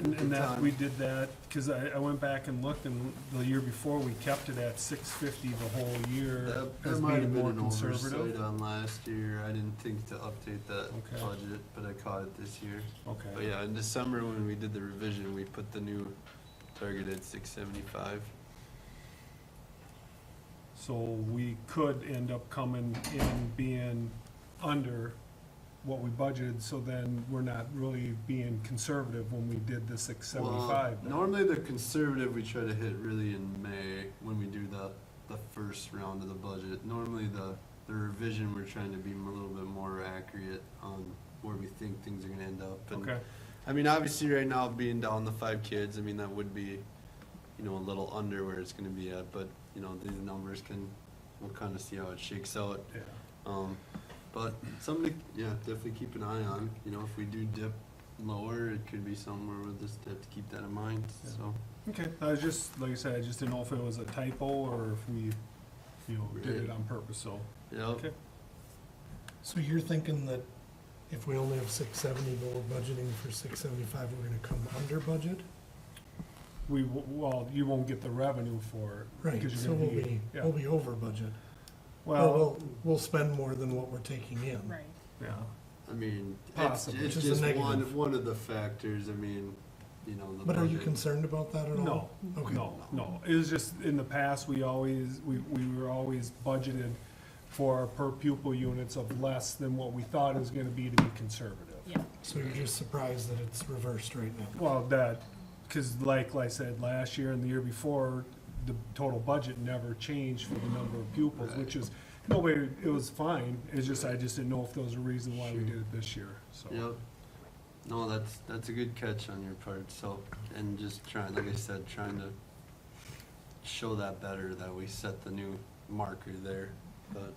And that, we did that, cause I went back and looked, and the year before, we kept it at 650 the whole year That as might have being been more an conservative. oversight on last year. I didn't think to update that Okay. budget, but I caught it this year. But Okay, yeah, in December when we did the revision, we put the new target at 675. so we could end up coming in being under what we budgeted, so then we're not really being conservative when we did the 675. Well, normally the conservative we try to hit really in May when we do the first round of the budget. Normally the revision, we're trying to be a little bit more accurate on where we think things are gonna end up. And, Okay, I mean, obviously right now being down the 5 kids, I mean, that would be, a little under where it's gonna be at, but, these numbers we'll kinda see how it shakes out. yeah. But something to, definitely keep an eye on. If we do dip lower, it could be somewhere we'll just have to keep that in mind, Yeah. so. Okay, I was just, like I said, I just didn't know if it was a typo or if we, did it Right. on purpose, so. Yeah, Okay. So you're thinking that if we only have 670, but we're budgeting for 675, we're gonna come under budget? Well, you won't get the revenue for it. Right, because so you're gonna yeah. we'll be over budget. Or Well, we'll spend more than what we're taking in. Right. yeah, I mean, it's Possibly. it's Which is a just negative. one of the factors. I mean, the But are you budget. concerned about that at all? no, Okay. no. It was just, in the past, we were always budgeted for our per pupil units of less than what we thought it was gonna be to be conservative. Yeah. So you're just surprised that it's reversed right now? Well, cause like I said, last year and the year before, the total budget never changed for the number of pupils, which is, it was fine. It's just, I just didn't know if there was a reason why we Sure. did it this year, so. Yep. No, that's a good catch on your part. So, and just trying, like I said, trying to show that better, that we set the new marker there. But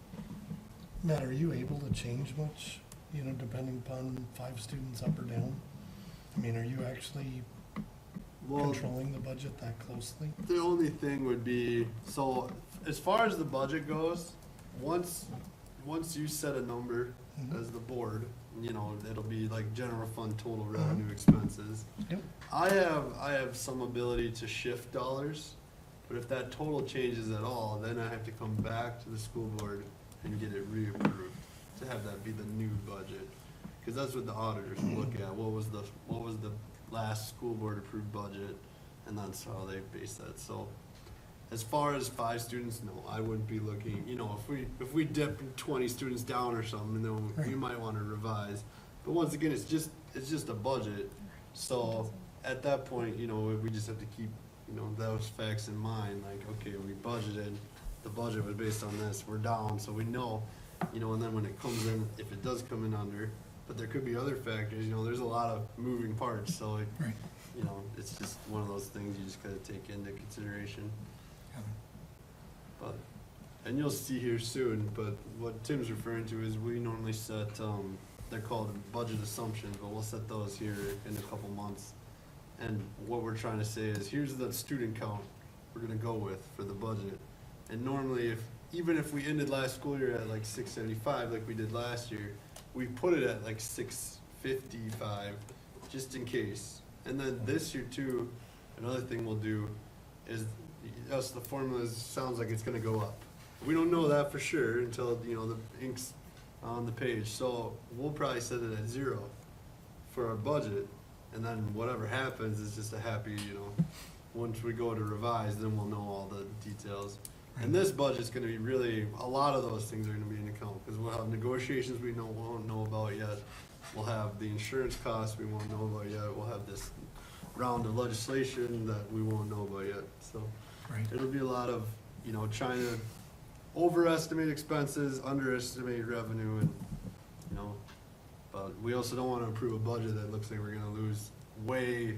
Matt, are you able to change much, depending upon 5 students up or down? I mean, are you actually controlling the budget that closely? the only thing would be, so as far as the budget goes, once you set a number Mhm. as the board, it'll be like general fund total revenue expenses. Yep. I have some ability to shift dollars, but if that total changes at all, then I have to come back to the school board and get it reapproved to have that be the new budget. Cause that's what the auditors look at. What was the last school board approved budget? And that's how they base that. So As far as 5 students, no, I wouldn't be looking, you know, if we dip 20 students down or something, then we Right. might wanna revise. But once again, it's just a budget, so at that point, you know, we just have to keep, you know, those facts in mind, like, okay, we budgeted, the budget was based on this, we're down, so we know, you know, and then when it comes in, if it does come in under, but there could be other factors, you know, there's a lot of moving parts, so it, Right. you know, it's just one of those things you just gotta take into consideration. But, and you'll see here soon, but what Tim's referring to is we normally set, they're called budget assumptions, but we'll set those here in a couple months. And what we're trying to say is, here's the student count we're gonna go with for the budget. And normally, even if we ended last school year at like 675, like we did last year, we put it at like 655, just in case. And then this year too, another thing we'll do is, yes, the formula sounds like it's gonna go up. We don't know that for sure until, you know, the ink's on the page, so we'll probably set it at 0 for our budget, and then whatever happens is just a happy, you know, once we go to revise, then we'll know all the details. And this budget's gonna be really, a lot of those things are gonna be in account, because we'll have negotiations we won't know about yet. We'll have the insurance costs we won't know about yet, we'll have this round of legislation that we won't know about yet, so. Right. It'll be a lot of, you know, trying to overestimate expenses, underestimate revenue, and, you know, but we also don't wanna approve a budget that looks like we're gonna lose way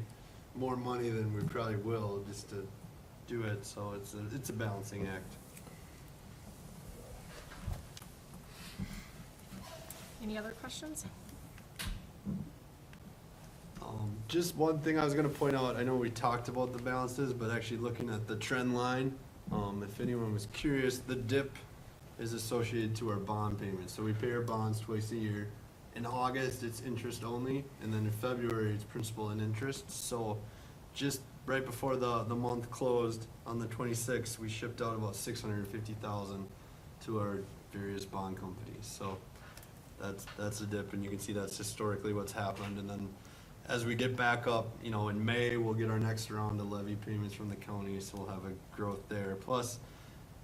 more money than we probably will just to do it, so it's a balancing act. Any other questions? Just one thing I was gonna point out, I know we talked about the balances, but actually looking at the trend line, if anyone was curious, the dip is associated to our bond payments. So we pay our bonds twice a year. In August, it's interest only, and then in February, it's principal and interest. So just right before the month closed, on the 26th, we shipped out about 650,000 to our various bond companies. So that's a dip, and you can see that's historically what's happened. And then as we get back up, you know, in May, we'll get our next round of levy payments from the county, so we'll have a growth there. Plus,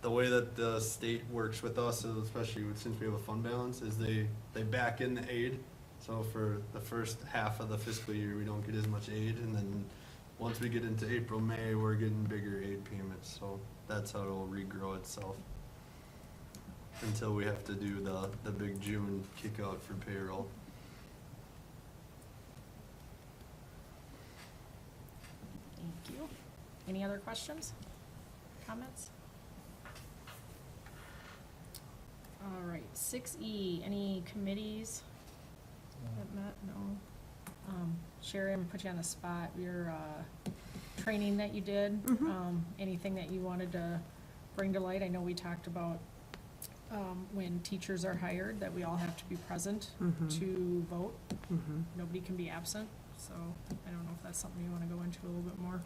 the way that the state works with us, especially since we have a fund balance, is they back in the aid. So for the first half of the fiscal year, we don't get as much aid, and then once we get into April, May, we're getting bigger aid payments, so that's how it'll regrow itself. Until we have to do the big June kickout for payroll. Thank you. Any other questions? Comments? All right, 6E, any committees that met? No. Sherry, I'm gonna put you on the spot. Your training that you did, anything that you wanted to bring to light? I know we talked about when teachers are hired, that we all have to be present to vote. Nobody can be absent, so I don't know if that's something you wanna go into a little bit more.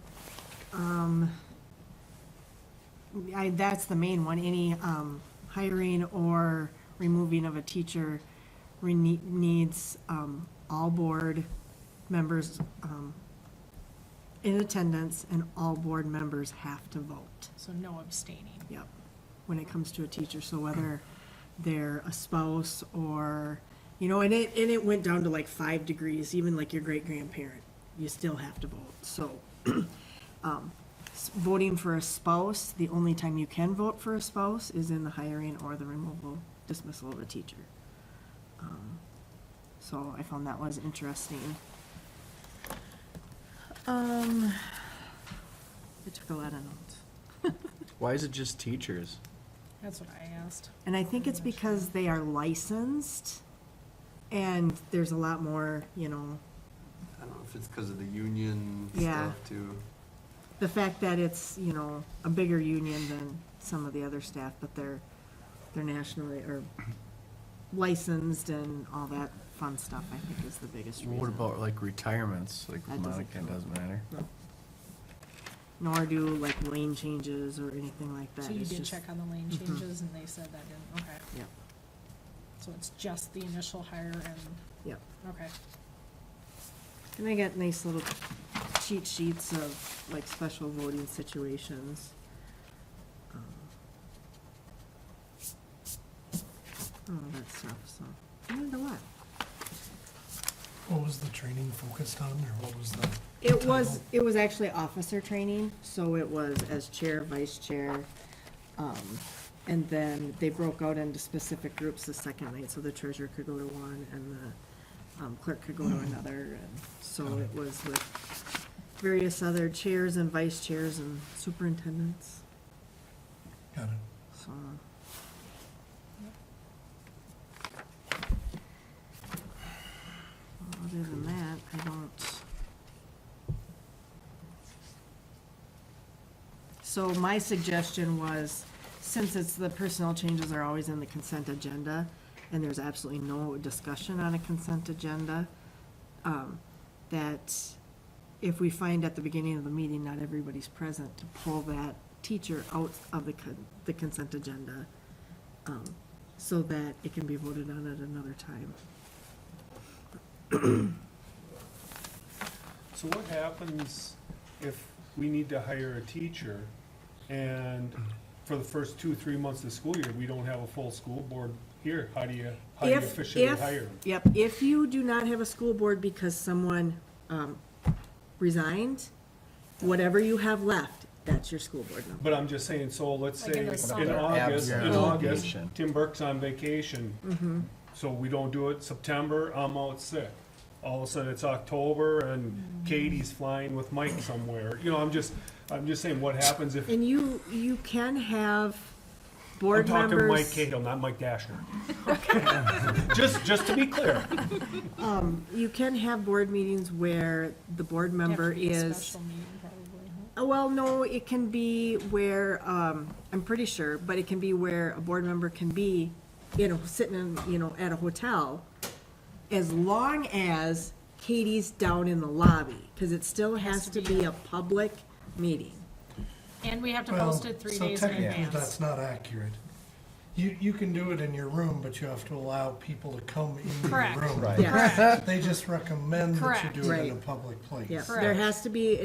That's the main one, any hiring or removing of a teacher needs all board members in attendance, and all board members have to vote. So no abstaining. Yep, when it comes to a teacher, so whether they're a spouse or, you know, and it went down to like 5 degrees, even like your great-grandparent, you still have to vote, so. Voting for a spouse, the only time you can vote for a spouse is in the hiring or the removal, dismissal of a teacher. So I found that was interesting. I took a lot of notes. Why is it just teachers? That's what I asked. And I think it's because they are licensed, and there's a lot more, you know, I don't know if it's because of the union Yeah. stuff too. the fact that it's, you know, a bigger union than some of the other staff, but they're nationally, or licensed and all that fun stuff, I think is the biggest reason. What about like retirements? Like That doesn't Monica, count. doesn't matter. No. Nor do like lane changes or anything like that. So you It's did just- check on the lane changes, and they said that didn't, okay. Yep, So it's just the initial hire and, yep. okay. And I got nice little cheat sheets of like special voting situations. all that stuff, so. I learned a lot. What was the training focused on, or what was the? It was actually officer training, so it was as chair, vice chair. And then they broke out into specific groups the second night, so the treasurer could go to one and the clerk could go to another. And so it was with various other chairs and vice chairs and superintendents, Got it. so. Other than that, I don't. So my suggestion was, since it's, the personnel changes are always in the consent agenda, and there's absolutely no discussion on a consent agenda, that if we find at the beginning of the meeting not everybody's present, to pull that teacher out of the consent agenda, so that it can be voted on at another time. So what happens if we need to hire a teacher and for the first 2-3 months of the school year, we don't have a full school board here? How do you officially hire them? Yep, if you do not have a school board because someone resigned, whatever you have left, that's your school board number. But I'm just saying, so let's Like say in the in summer. August, Vacation. Tim Burke's on vacation. So we don't do it September, I'm out sick. All of a sudden it's October and Katie's flying with Mike somewhere. You know, I'm just saying, what happens if, And you can have I'm board talking Mike members, Cahill, not Mike Dashner. Just to be clear. you can have board meetings where the board member Have to be a is. special meeting probably, huh? Well, no, it can be where, I'm pretty sure, but it can be where a board member can be, sitting in, at a hotel, as long as Katie's down in the lobby, because it still has to be a public meeting. And we have to Well, post it 3 so days in technically, advance. that's not accurate. You can do it in your room, but you have to allow people to come into your Correct. room. Right. Yeah, They just recommend that Correct. you do it in a Right. public place. yeah, Correct. it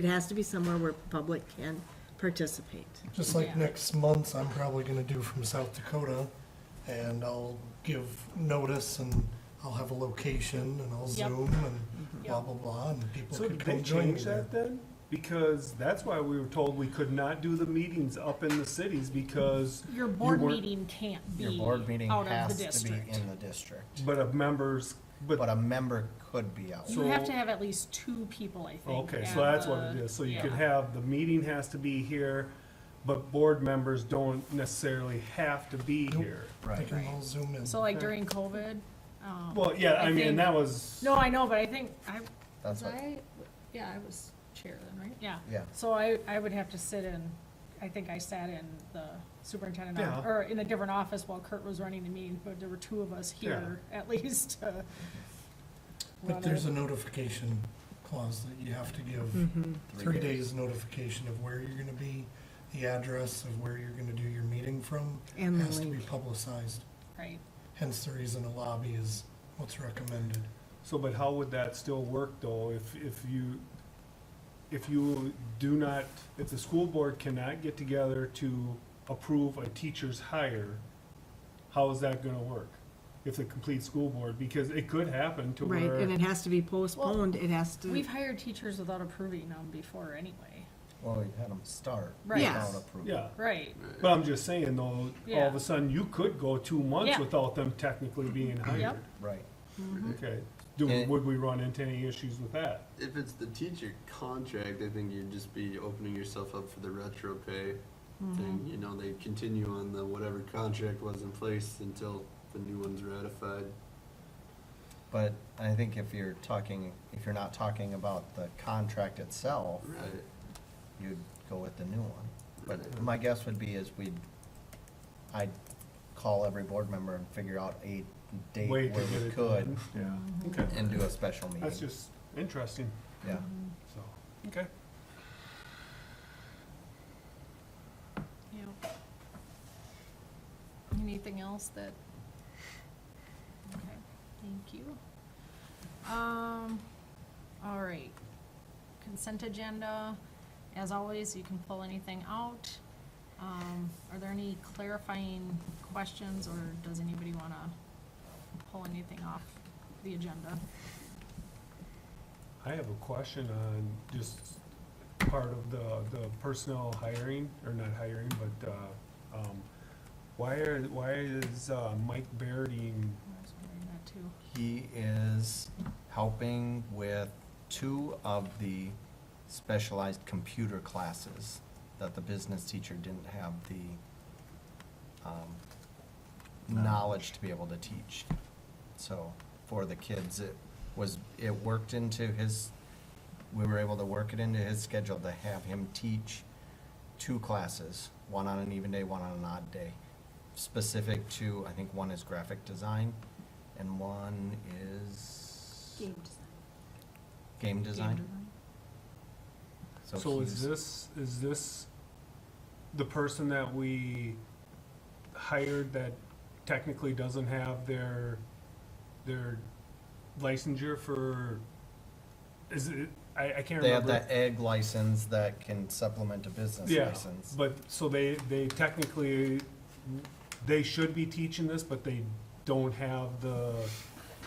has to be somewhere where public can participate. Just like Yeah. next month, I'm probably gonna do from South Dakota, and I'll give notice, and I'll have a location, and I'll Yep. Zoom, and blah, blah, blah, and people So can did they come join me change there. that then? Because that's why we were told we could not do the meetings up in the cities because Your board weren't- meeting can't be Your board meeting out of has the to be district. in the district, but of members, but, but a member could be out. You have So- to have at least 2 people, I think. okay, at so that's what the- it is. So you yeah. could have, the meeting has to be here, but board members don't necessarily have to be Nope. here. They Right. can all Zoom in. So like during COVID? Well, yeah, I mean, think- that was, No, I know, but I think, That's what, yeah, I was chair then, right? Yeah. yeah. So I would have to sit in, I think I sat in the superintendent, Yeah. or in a different office while Kurt was running the meeting, but there were 2 of us here at least to But run there's it. a notification clause that you have to give, Mm-hmm. 3 days notification of where you're gonna be, the address of where you're gonna do your meeting from, And the has to be link. publicized. Right. Hence the reason a lobby is what's recommended. so, but how would that still work though, if you do not, if the school board cannot get together to approve a teacher's hire, how is that gonna work? If the complete school board, because it could happen to Right, where. and it has to be postponed, it has to. We've hired teachers without approving them before anyway. Well, we had them start Right. without Yes. approval. Yeah, Right. but I'm just saying though, all Yeah. of a sudden, you could go 2 months Yeah. without them technically being hired. Yep. Right. Okay, And- would we run into any issues with that? If it's the teacher contract, I think you'd just be opening yourself up for the retro pay thing. You know, they continue on the whatever contract was in place until the new one's ratified. But I think if you're not talking about the contract itself, Right. you'd go with the new one. But Right. my guess would be I'd call every board member and figure out a date Way where to get we it could done. Yeah, okay. and do a special meeting. That's just interesting, Yeah. so, okay. Yep. Anything else that? Okay, thank you. All right. Consent agenda, as always, you can pull anything out. Are there any clarifying questions, or does anybody wanna anything off the agenda. I have a question on just part of the personnel hiring, or not hiring, but, why is Mike Baird I was wondering that too. He is helping with 2 of the specialized computer classes that the business teacher didn't have the knowledge to be able to teach. So for the kids, it worked into his, we were able to work it into his schedule to have him teach 2 classes, one on an even day, one on an odd day, specific to, I think one is graphic design and one is Game design. game design. So he's- is this the person that we hired that technically doesn't have their licensure for, is it, I can't They have remember. that egg license that can supplement a business Yeah, license. but, so they technically, they should be teaching this, but they don't have the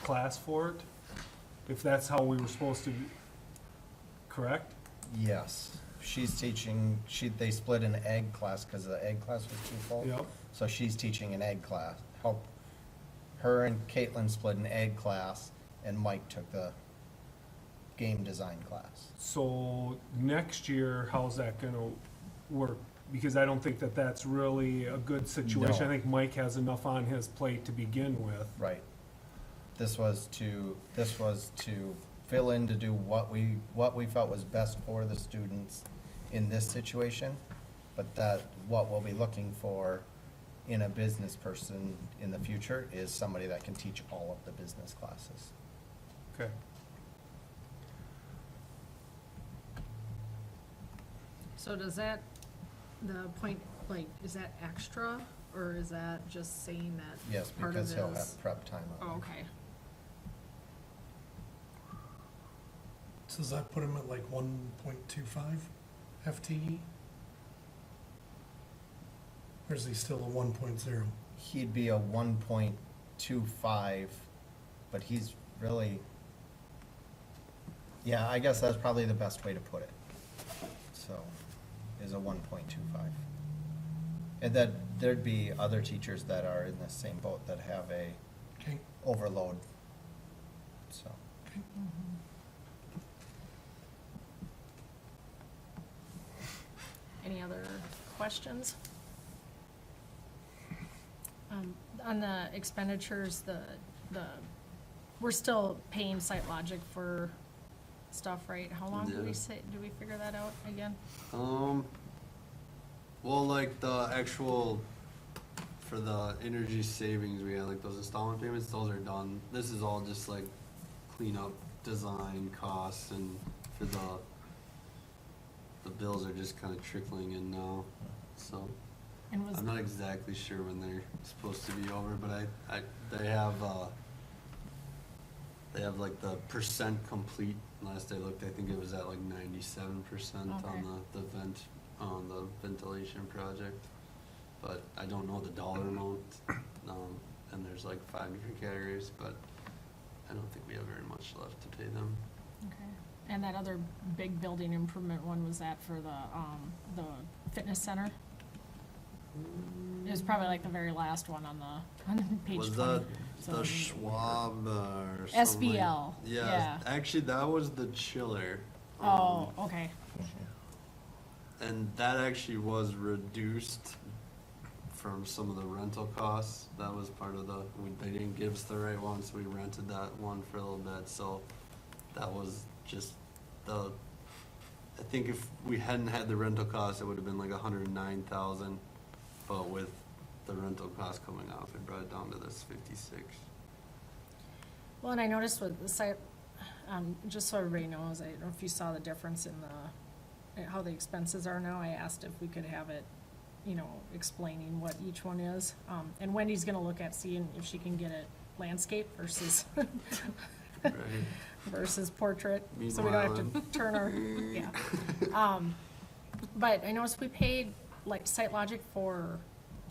class for it? If that's how we were supposed to, correct? Yes, she's teaching, they split an egg class because the egg class was too full. Yep. So she's teaching an egg class. Her and Caitlin split an egg class and Mike took the game design class. So next year, how's that gonna work? Because I don't think that that's really a good situation. I No. think Mike has enough on his plate to begin with. Right. This was to fill in to do what we felt was best for the students in this situation. But that, what we'll be looking for in a business person in the future is somebody that can teach all of the business classes. Okay. So does that, the point, like, is that extra, or is that just saying that Yes, part of because he'll his- have prep time on Oh, it. okay. So does that put him at like 1.25 FTE? Or is he still a 1.0? He'd be a 1.25, but he's really, yeah, I guess that's probably the best way to put it. So, is a 1.25. And that there'd be other teachers that are in the same boat that have a Okay, overload, so. okay. Any other questions? On the expenditures, we're still paying SiteLogic for stuff, right? How long do we Yeah. say, do we figure that out again? Well, like the actual, for the energy savings, we had like those installment payments, those are done. This is all just like cleanup, design costs, and for the bills are just kind of trickling in now, so. And was, I'm not exactly sure when they're supposed to be over, but they have like the percent complete. Last I looked, I think it was at like 97% Okay. on the ventilation project. But I don't know the dollar amount, and there's like 5 different categories, but I don't think we have very much left to pay them. okay. And that other big building improvement one, was that for the fitness center? It was probably like the very last one on page 20. Was that So- the Schwab or something? SBL, yeah. Actually, that was the chiller. Oh, okay. And that actually was reduced from some of the rental costs. That was part of they didn't give us the right one, so we rented that one for a little bit, so that was just I think if we hadn't had the rental costs, it would have been like 109,000, but with the rental cost coming off, it brought it down to this 56. Well, and I noticed with the site, just so everybody knows, I don't know if you saw the difference in how the expenses are now. I asked if we could have it, explaining what each one is. And Wendy's gonna look at seeing if she can get it landscape versus Right. versus portrait, so we don't have to Meanwhile, turn our, yeah. But I noticed we paid like SiteLogic for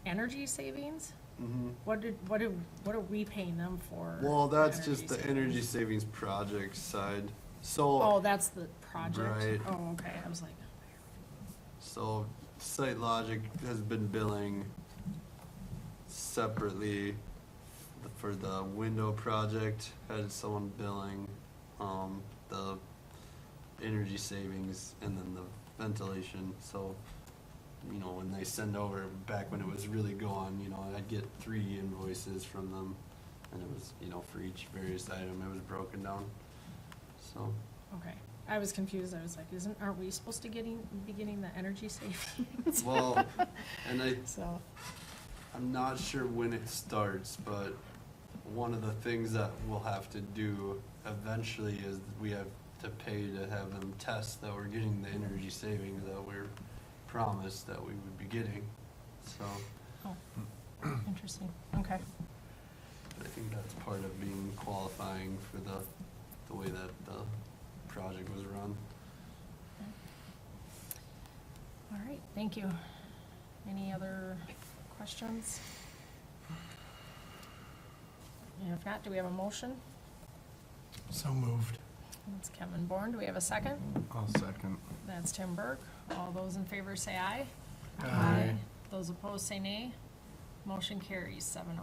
energy savings. What are we paying them for? Well, that's just the savings? energy savings project side. Oh, So, that's the project? Right. Oh, okay, I was like, so Site Logic has been billing separately for the window project, had someone billing, the energy savings and then the ventilation, so, you know, when they send over, back when it was really going, you know, I'd get 3 invoices from them, and it was, you know, for each various item, it was broken down, so. okay. I was confused, I was like, aren't we supposed to be getting the energy savings? Well, and So, I'm not sure when it starts, but one of the things that we'll have to do eventually is we have to pay to have them test that we're getting the energy savings that we're promised that we would be getting, so. oh, interesting, okay. I think that's part of being qualifying for the way that the project was run. All right, thank you. Any other questions? And if not, do we have a motion? So moved. That's Kevin Bourne. Do we have a second? I'll second. That's Tim Burke. All those in favor say aye. Aye. Those opposed say nay. Motion carries 7-0.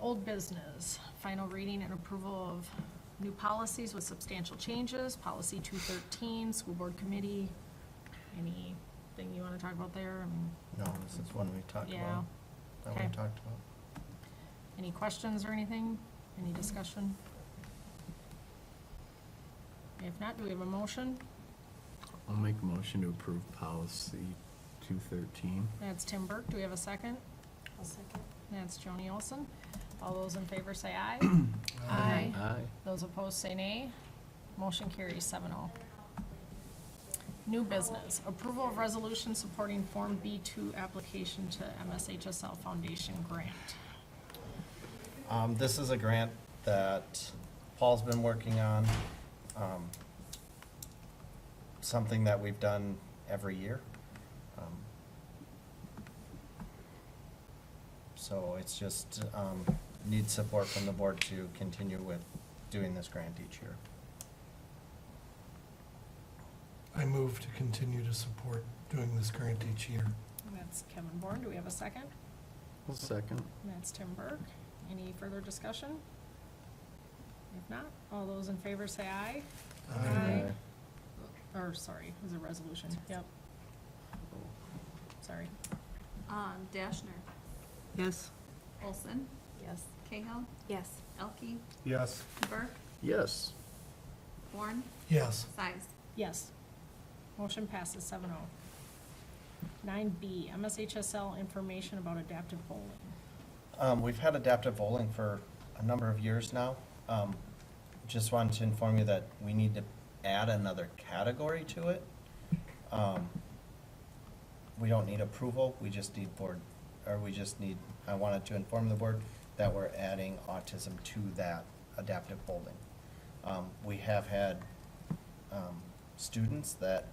Old business, final reading and approval of new policies with substantial changes. Policy 213, school board committee. Anything you want to talk about there? I mean, No, this is one we talked Yeah. about. That we Okay. talked about. any questions or anything? Any discussion? If not, do we have a motion? I'll make a motion to approve policy 213. That's Tim Burke. Do we have a second? I'll second. That's Joni Olson. All those in favor say aye. Aye. Those opposed say nay. Motion carries 7-0. New business, approval of resolution supporting Form B2 application to MSHSL Foundation grant. This is a grant that Paul's been working on, something that we've done every year. So it's just, needs support from the board to continue with doing this grant each year. I move to continue to support doing this grant each year. That's Kevin Bourne. Do we have a second? I'll second. That's Tim Burke. Any further discussion? If not, all those in favor say aye. Aye. Or, sorry, it was a resolution. Yep. Sorry. Dashner, Yes. Olson, Yes. Cahill, Yes. Elke, Yes. Burke, Yes. Warren, Yes. Size. Yes. Motion passes 7-0. 9B, MSHSL information about adaptive bowling. We've had adaptive bowling for a number of years now. Just wanted to inform you that we need to add another category to it. We don't need approval, we just need I wanted to inform the board that we're adding autism to that adaptive bowling. We have had, students that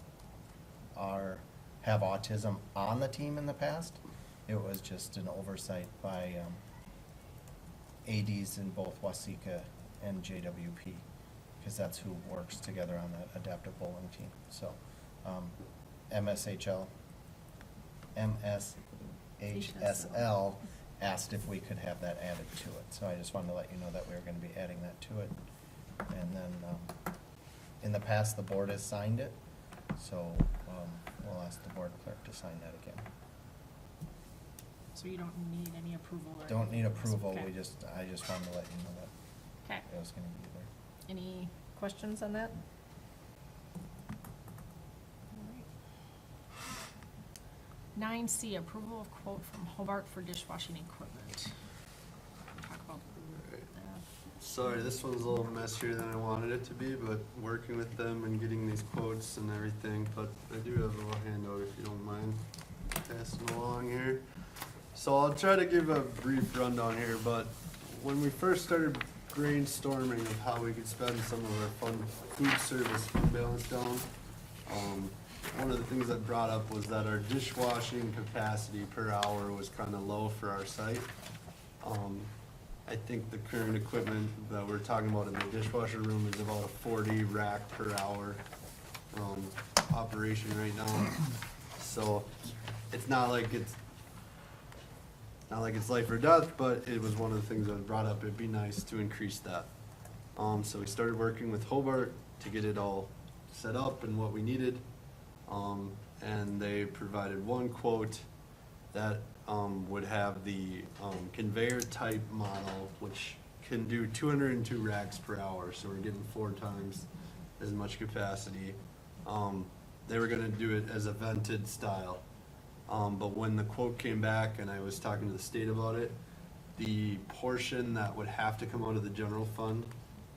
have autism on the team in the past. It was just an oversight by, ADs in both Wasika and JWP, because that's who works together on that adaptive bowling team. So, MSHSL asked if we could have that added to it. So I just wanted to let you know that we were gonna be adding that to it. And then, in the past, the board has signed it, so, we'll ask the board clerk to sign that again. So you don't need any approval or? Don't need approval, Okay. I just wanted to let you know that Okay. it was gonna be there. Any questions on that? All right. 9C, approval of quote from Hobart for dishwashing equipment. Talk about that. Sorry, this one's a little messier than I wanted it to be, but working with them and getting these quotes and everything, but I do have a little handout if you don't mind passing along here. So I'll try to give a brief rundown here, but when we first started brainstorming of how we could spend some of our food service fund balance down, one of the things that brought up was that our dishwashing capacity per hour was kind of low for our site. I think the current equipment that we're talking about in the dishwasher room is about a 40 rack per hour operation right now. So it's not like it's life or death, but it was one of the things that was brought up. It'd be nice to increase that. So we started working with Hobart to get it all set up and what we needed. And they provided one quote that would have the conveyor type model, which can do 202 racks per hour. So we're getting 4 times as much capacity. They were gonna do it as a vented style. But when the quote came back and I was talking to the state about it, the portion that would have to come out of the general fund,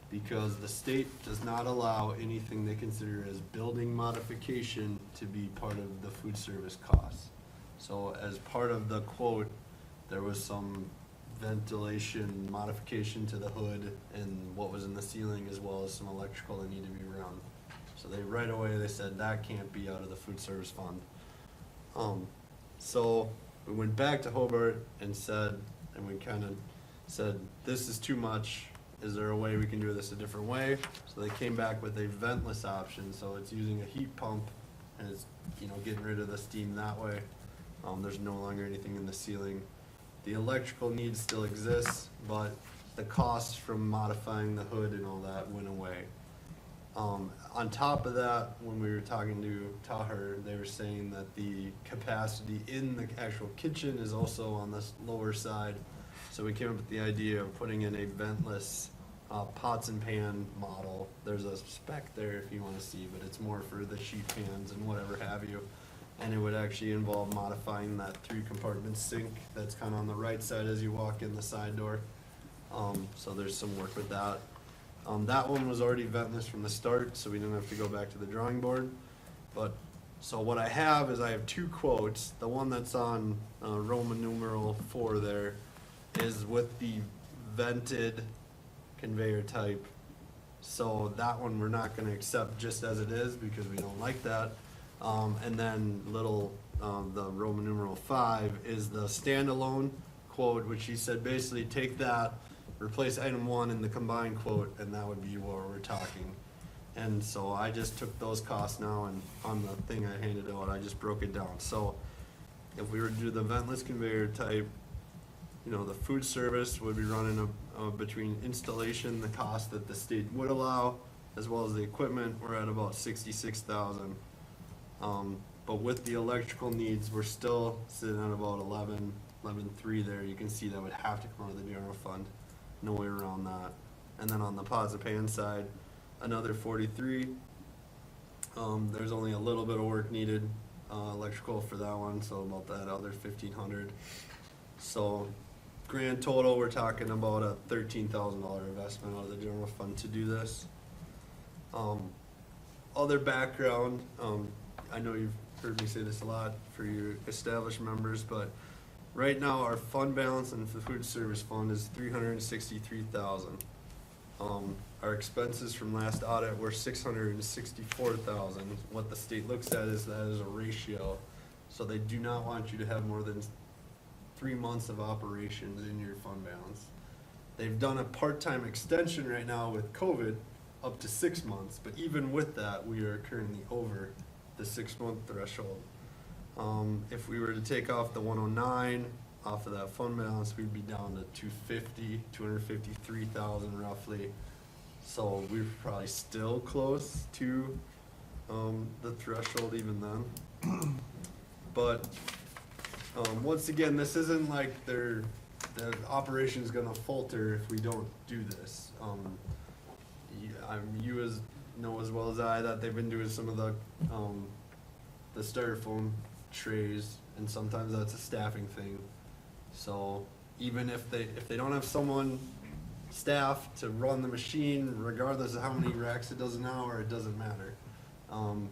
because the state does not allow anything they consider as building modification to be part of the food service costs. So as part of the quote, there was some ventilation modification to the hood and what was in the ceiling, as well as some electrical that needed to be run. So right away, they said that can't be out of the food service fund. So we went back to Hobart and we kind of said, this is too much. Is there a way we can do this a different way? So they came back with a ventless option. So it's using a heat pump and it's, getting rid of the steam that way. There's no longer anything in the ceiling. The electrical need still exists, but the cost from modifying the hood and all that went away. On top of that, when we were talking to Taher, they were saying that the capacity in the actual kitchen is also on the lower side. So we came up with the idea of putting in a ventless pots and pan model. There's a spec there if you want to see, but it's more for the sheet pans and whatever have you. And it would actually involve modifying that 3-compartment sink that's kind of on the right side as you walk in the side door. So there's some work with that. That one was already ventless from the start, so we didn't have to go back to the drawing board. So what I have is I have 2 quotes. The one that's on Roman numeral 4 there is with the vented conveyor type. So that one we're not gonna accept just as it is because we don't like that. And then the Roman numeral 5 is the standalone quote, which he said basically take that, replace item 1 in the combined quote, and that would be what we're talking. And so I just took those costs now, and on the thing I handed out, I just broke it down. So if we were to do the ventless conveyor type, the food service would be running between installation, the cost that the state would allow, as well as the equipment, we're at about 66,000. But with the electrical needs, we're still sitting at about 11.3 there. You can see that would have to come out of the general fund. No way around that. And then on the pots and pan side, another 43. There's only a little bit of work needed, electrical for that one, so about that other 1,500. So grand total, we're talking about a $13,000 investment out of the general fund to do this. Other background, I know you've heard me say this a lot for your established members, but right now our fund balance in the food service fund is $363,000. Our expenses from last audit were $664,000. What the state looks at is that as a ratio. So they do not want you to have more than 3 months of operations in your fund balance. They've done a part-time extension right now with COVID up to 6 months, but even with that, we are currently over the 6-month threshold. If we were to take off the 109 off of that fund balance, we'd be down to 253,000 roughly. So we're probably still close to the threshold even then. But once again, this isn't like the operation's gonna falter if we don't do this. You know as well as I that they've been doing some of the styrofoam trays, and sometimes that's a staffing thing. So even if they don't have someone staffed to run the machine, regardless of how many racks it does an hour, it doesn't matter.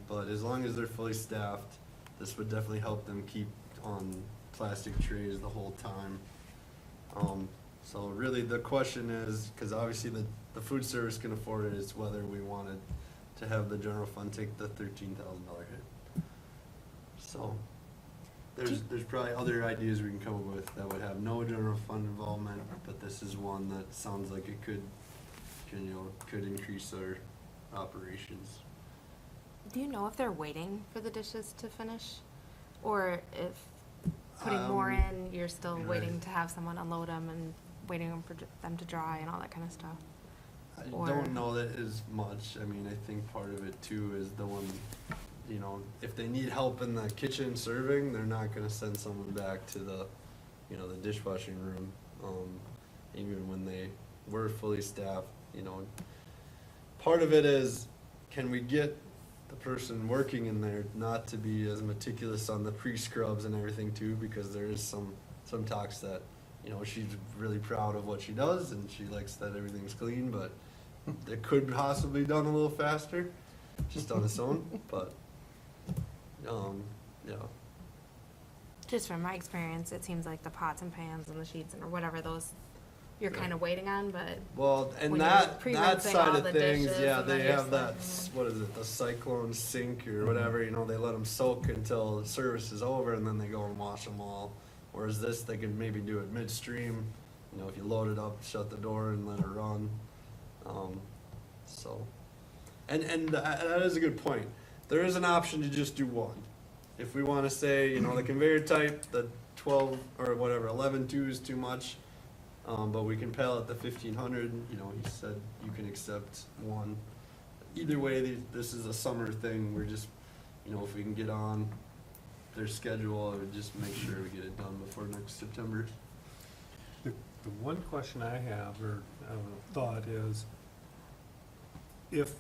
But as long as they're fully staffed, this would definitely help them keep on plastic trays the whole time. So really the question is, because obviously the food service can afford it, is whether we wanted to have the general fund take the $13,000 hit. So, there's probably other ideas we can come up with that would have no general fund involvement, but this is one that sounds like it could increase our operations. Do you know if they're waiting for the dishes to finish? Or if putting more in, you're still waiting right. to have someone unload them and waiting for them to dry and all that kind of stuff? I Or- don't know that as much. I mean, I think part of it too is the one, if they need help in the kitchen serving, they're not gonna send someone back to the dishwashing room. Even when they were fully staffed, part of it is, can we get the person working in there not to be as meticulous on the pre-scrubs and everything too, because there is some talks that, she's really proud of what she does and she likes that everything's clean, but it could possibly be done a little faster, just on its own, but, yeah. Just from my experience, it seems like the pots and pans and the sheets and or whatever those you're kind of waiting on, but Well, and when you're that pre-rinsing side all of the things, dishes yeah, and they then you're have that, sliding what is it, the cyclone sink or whatever, they let them soak until service is over and then they go and wash them all. Whereas this, they can maybe do it midstream, if you load it up, shut the door and let it run. So, and that is a good point. There is an option to just do one. If we wanna say, the conveyor type, the 12 or whatever, 11.2 is too much. But we can pallet the 1500, he said you can accept one. Either way, this is a summer thing, we're just, if we can get on their schedule, I would just make sure we get it done before next September. The one question I have, or I don't know, thought is, if,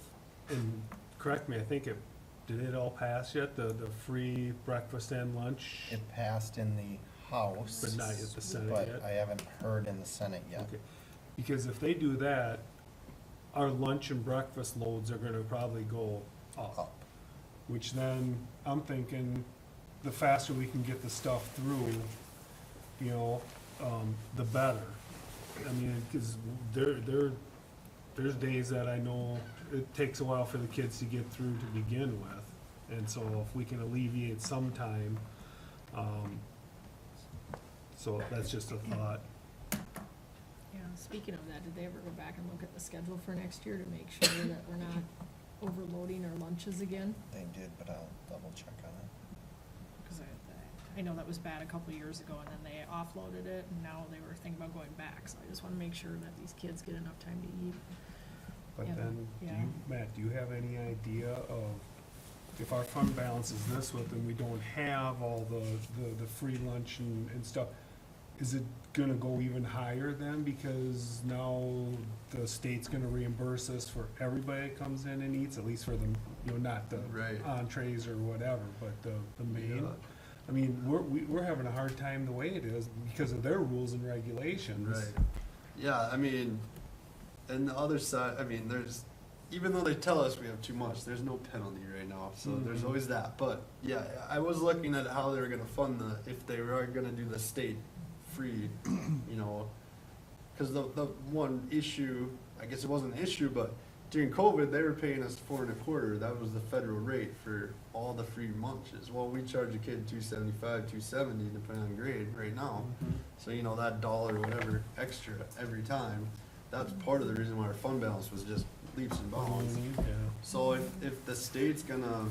and correct me, I think did it all pass yet, the free breakfast and lunch? It passed in the House. But not yet the Senate but yet? I haven't heard in the Senate yet. Okay, because if they do that, our lunch and breakfast loads are gonna probably go up. Which then, I'm thinking, the faster we can get the stuff through, the better. I mean, cause there's days that I know it takes a while for the kids to get through to begin with. And so if we can alleviate some time, so that's just a thought. Yeah, speaking of that, did they ever go back and look at the schedule for next year to make sure that we're not overloading our lunches again? They did, but I'll double check on it. Because I know that was bad a couple years ago, and then they offloaded it, and now they were thinking about going back, so I just wanna make sure that these kids get enough time to eat. But Yeah, then, yeah. Matt, do you have any idea of, if our fund balance is this with and we don't have all the free lunch and stuff, is it gonna go even higher then? Because now the state's gonna reimburse us for everybody that comes in and eats, at least for the, not the Right. entrees or whatever, but the main. Yeah. I mean, we're having a hard time the way it is because of their rules and regulations. Right. Yeah, I mean, and the other side, even though they tell us we have too much, there's no penalty right now, so there's Mhm. always that. But, yeah, I was looking at how they were gonna fund if they were gonna do the state free, cause the one issue, I guess it wasn't an issue, but during COVID, they were paying us 4.25. That was the federal rate for all the free lunches. Well, we charge a kid $2.75, $2.70, depending on grade right now. Mhm. So, that $1 whatever extra every time, that's part of the reason why our fund balance was just leaps and bounds. Yeah. So if the state's gonna,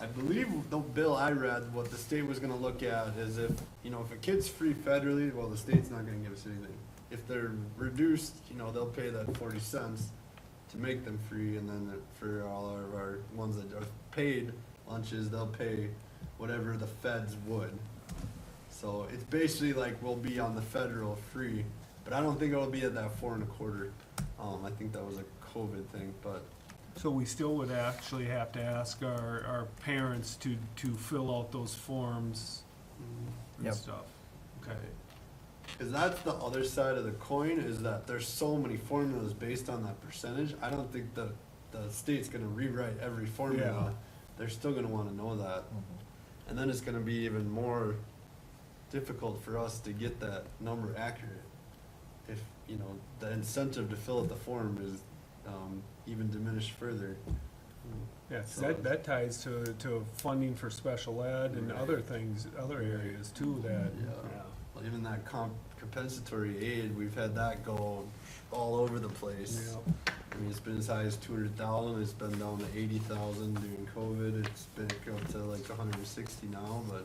I believe the bill I read, what the state was gonna look at is if a kid's free federally, well, the state's not gonna give us anything. If they're reduced, they'll pay that 40 cents to make them free, and then for all of our ones that are paid lunches, they'll pay whatever the feds would. So it's basically like we'll be on the federal free, but I don't think it'll be at that 4.25. I think that was a COVID thing, but So we still would actually have to ask our parents to fill out those forms and Yep. stuff. Okay. because that's the other side of the coin, is that there's so many formulas based on that percentage. I don't think the state's gonna rewrite every formula. Yeah. They're still gonna wanna know that. And then it's gonna be even more difficult for us to get that number accurate. If, the incentive to fill out the form is, even diminished further. Yeah, 'cause So- that ties to funding for special ed and other things, other areas too, that, Yeah. Well, even that compensatory aid, we've had that go all over the place. Yeah. I mean, it's been as high as 200,000, it's been down to 80,000 during COVID, it's been up to like 160 now, but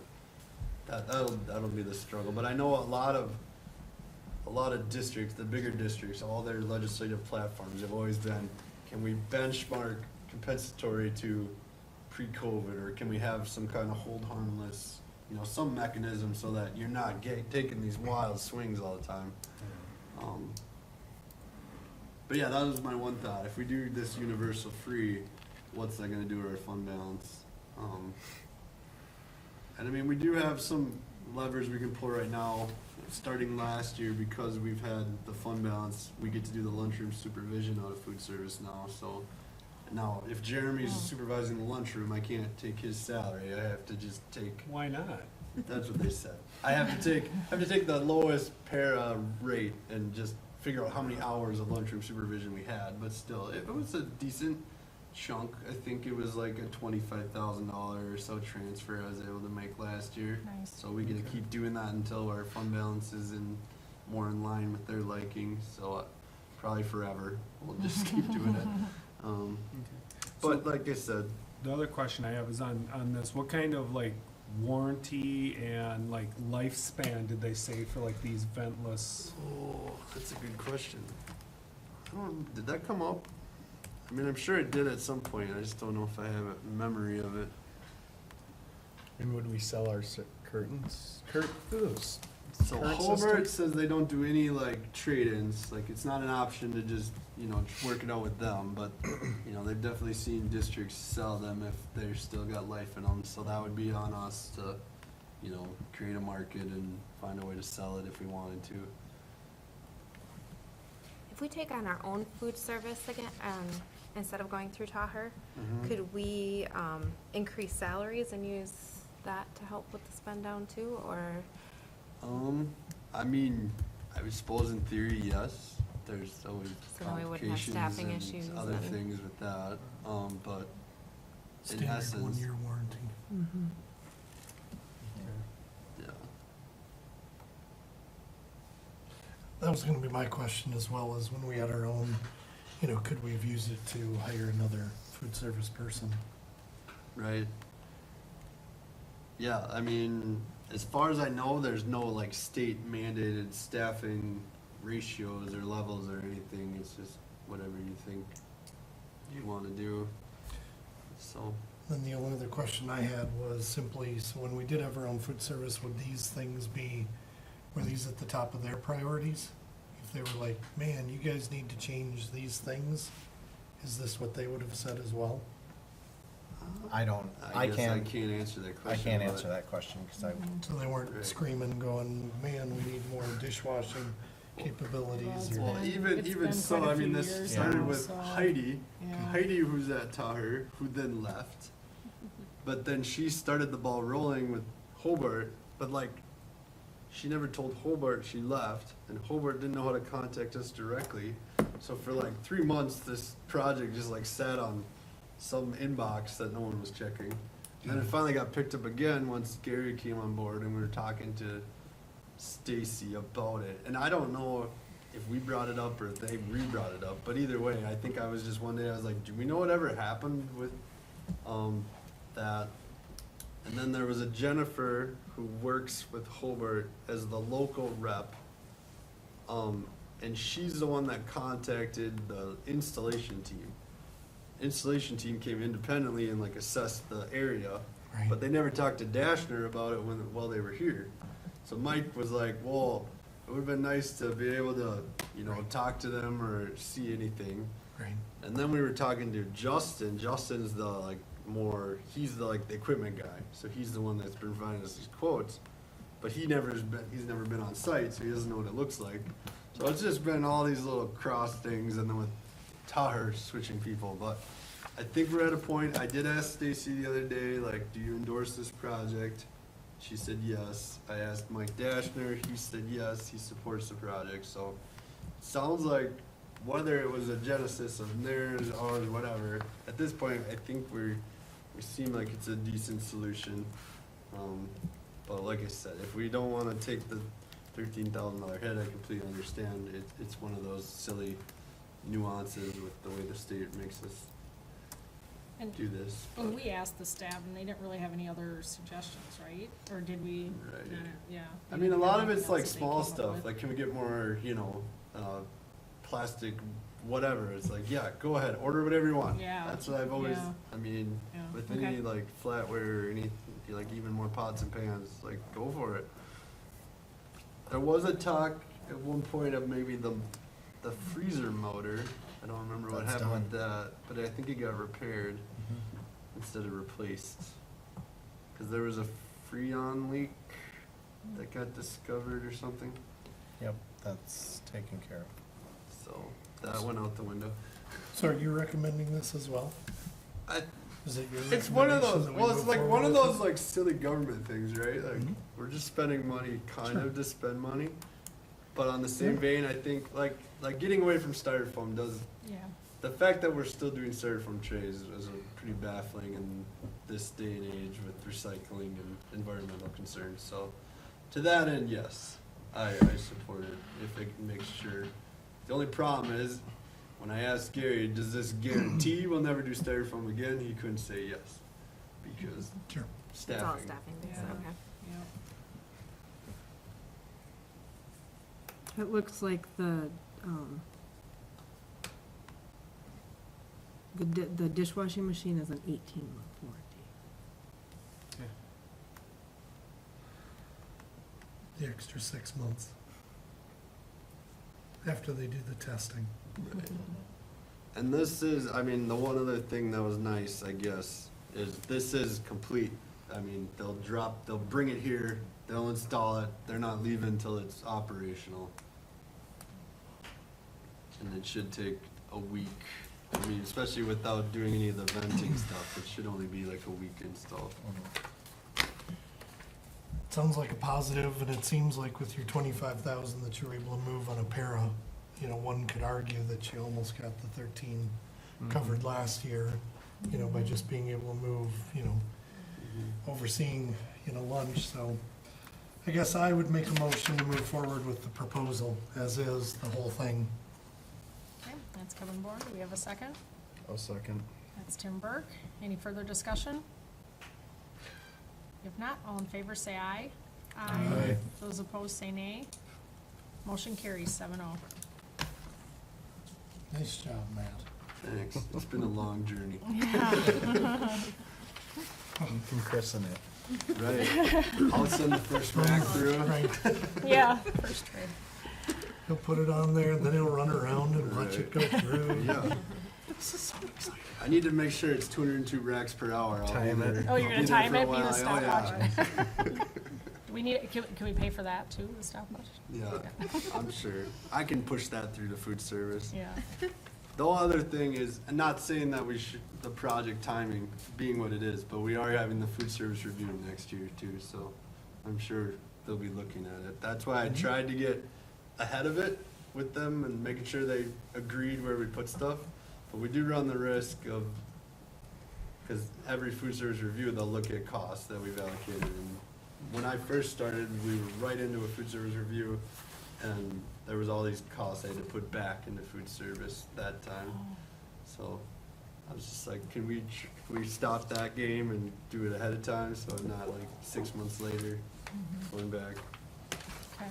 that'll be the struggle. But I know a lot of districts, the bigger districts, all their legislative platforms have always been, can we benchmark compensatory to pre-COVID, or can we have some kind of hold harmless, some mechanism so that you're not taking these wild swings all the time. But yeah, that was my one thought. If we do this universal free, what's that gonna do to our fund balance? And I mean, we do have some levers we can pull right now. Starting last year, because we've had the fund balance, we get to do the lunchroom supervision out of food service now. So now, if Jeremy's supervising the lunchroom, I can't take his salary. I have to just take. Why not? That's what they said. I have to take the lowest para rate and just figure out how many hours of lunchroom supervision we had. But still, it was a decent chunk. I think it was like a $25,000 or so transfer I was able to make last year. Nice. So we get to keep doing that until our fund balance is more in line with their liking. So probably forever we'll just keep doing it. But like I said, The other question I have is on this, what kind of like warranty and like lifespan did they say for like these ventless? oh, that's a good question. Did that come up? I mean, I'm sure it did at some point. I just don't know if I have a memory of it. And would we sell our curtains? So Current Hobart system? says they don't do any like trade-ins, like it's not an option to just, work it out with them, but, they've definitely seen districts sell them if they're still got life in them, so that would be on us to, create a market and find a way to sell it if we wanted to. If we take on our own food service again, instead of going through Taher, Mhm. could we increase salaries and use that to help with the spend down too, or? I mean, I would suppose in theory, yes, there's always So then we wouldn't have complications staffing and issues other and- things with that, but in Standard essence, one-year warranty. yeah. That was gonna be my question as well, as when we had our own, could we have used it to hire another food service person? Right. Yeah, I mean, as far as I know, there's no like state mandated staffing ratios or levels or anything. It's just whatever you think you want to do. So, Then the only other question I had was simply, so when we did have our own food service, would these things were these at the top of their priorities? If they were like, man, you guys need to change these things, is this what they would have said as well? I don't, I guess I can't answer that I question. can't but- answer that question, because So they weren't Right. screaming, going, man, we need more dishwashing capabilities, Well, or, Well, It's even been so, quite a I mean, few this years started now, with so- Heidi. Yeah. Heidi, who's at Taher, who then left. But then she started the ball rolling with Hobart, but like, she never told Hobart she left, and Hobart didn't know how to contact us directly. So for like 3 months, this project just like sat on some inbox that no one was checking. And then it finally got picked up again once Gary came on board, and we were talking to Stacy about it. And I don't know if we brought it up or if they re-brought it up, but either way, I think I was just one day, I was like, do we know whatever happened with that? And then there was a Jennifer who works with Hobart as the local rep. And she's the one that contacted the installation team. Installation team came independently and like assessed the area, right? but they never talked to Dashner about it while they were here. So Mike was like, well, it would've been nice to be able to, talk to them or see anything. Right. And then we were talking to Justin. Justin's the he's the the equipment guy. So he's the one that's been providing us these quotes. But he's never been on site, so he doesn't know what it looks like. So it's just been all these little cross things, and then with Taher switching people. But I think we're at a point. I did ask Stacy the other day, do you endorse this project? She said yes. I asked Mike Dashner. He said yes. He supports the project. So it sounds like whether it was a genesis of theirs, ours, whatever, at this point, I think we seem like it's a decent solution. But like I said, if we don't wanna take the $13,000 hit, I completely understand. It's one of those silly nuances with the way the state makes us And do this. when we asked the staff, and they didn't really have any other suggestions, right? Or did we? Right. Yeah. I they mean, a didn't lot have of it's anything like else that they small came up stuff, with. like can we get more, plastic, whatever, it's like, yeah, go ahead, order whatever you want. Yeah, That's what I've always, yeah. I mean, Yeah, with okay. any like flatware or any, like even more pots and pans, like go for it. There was a talk at one point of maybe the freezer motor, I don't remember what That's happened with done. that, but I think it got repaired instead of replaced. Cause there was a freon leak that got discovered or something. Yep, that's taken care of. So that went out the window. So are you recommending this as well? I, Is it your it's one of recommendation those, that we well, it's move like forward one of with those it? like silly government things, right? Like, Mhm. we're just spending money kind Sure. of to spend money. But on the same Yeah. vein, I think like getting away from styrofoam does, Yeah. the fact that we're still doing styrofoam trays is pretty baffling in this day and age with recycling and environmental concerns. So to that end, yes, I support it if it makes sure. The only problem is, when I asked Gary, does this guarantee we'll never do styrofoam again? He couldn't say yes, because Sure. It's all staffing. staffing, Yeah. okay. Yeah. It looks like the dishwashing machine is an 18-month warranty. The extra 6 months. After they do the testing. Right. And this is, I mean, the one other thing that was nice, I guess, is this is complete. I mean, they'll bring it here, they'll install it, they're not leaving until it's operational. And it should take a week. I mean, especially without doing any of the venting stuff, it should only be like a week install. Sounds like a positive, and it seems like with your 25,000 that you were able to move on a para, you know, one could argue that you almost got the 13 covered last year, you know, by just being able to move, you know, overseeing, you know, lunch, so I guess I would make a motion to move forward with the proposal as is, the whole thing. Okay, that's Kevin Bourne. Do we have a second? I'll second. That's Tim Burke. Any further discussion? If not, all in favor say aye. Aye. Those opposed say nay. Motion carries 7-0. Nice job, Matt. Thanks, it's been a long journey. From Chris and it. Right, I'll send the first rack through. Right, Yeah, first trade. he'll put it on there, and then he'll run around and watch it go through. Yeah. This is so exciting. I need to make sure it's 202 racks per hour. I'll Time be it. there. Oh, you're I'll gonna be there time for a it, be the while. Oh, stopwatch? We need, can we pay for that too, the stopwatch? Yeah, I'm sure. I can push that through the food service. Yeah. The other thing is, and not saying that we should, the project timing being what it is, but we are having the food service review next year too, so I'm sure they'll be looking at it. That's why I tried to get ahead of it with them and making sure they agreed where we put stuff. But we do run the risk of, because every food service review, they'll look at costs that we've allocated. And when I first started, we were right into a food service review, and there was all these costs I had to put back into food service that time. So I was just like, can we stop that game and do it ahead of time, so not like 6 months later going back? Okay.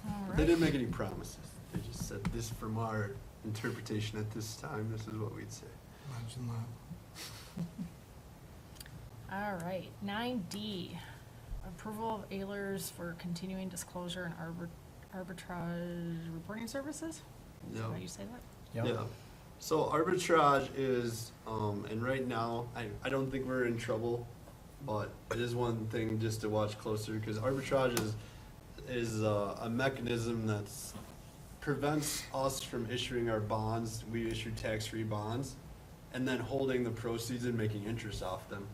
All But they right. didn't make any promises. They just said, this from our interpretation at this time, this is what we'd say. Imagine that. All right, 9D, approval of Ehlers for continuing disclosure and arbitrage reporting services? Is that how you say that? Yeah. So arbitrage is, and right now, I don't think we're in trouble, but it is one thing just to watch closer, because arbitrage is a mechanism that's prevents us from issuing our bonds. We issue tax-free bonds, and then holding the proceeds and making interest off them.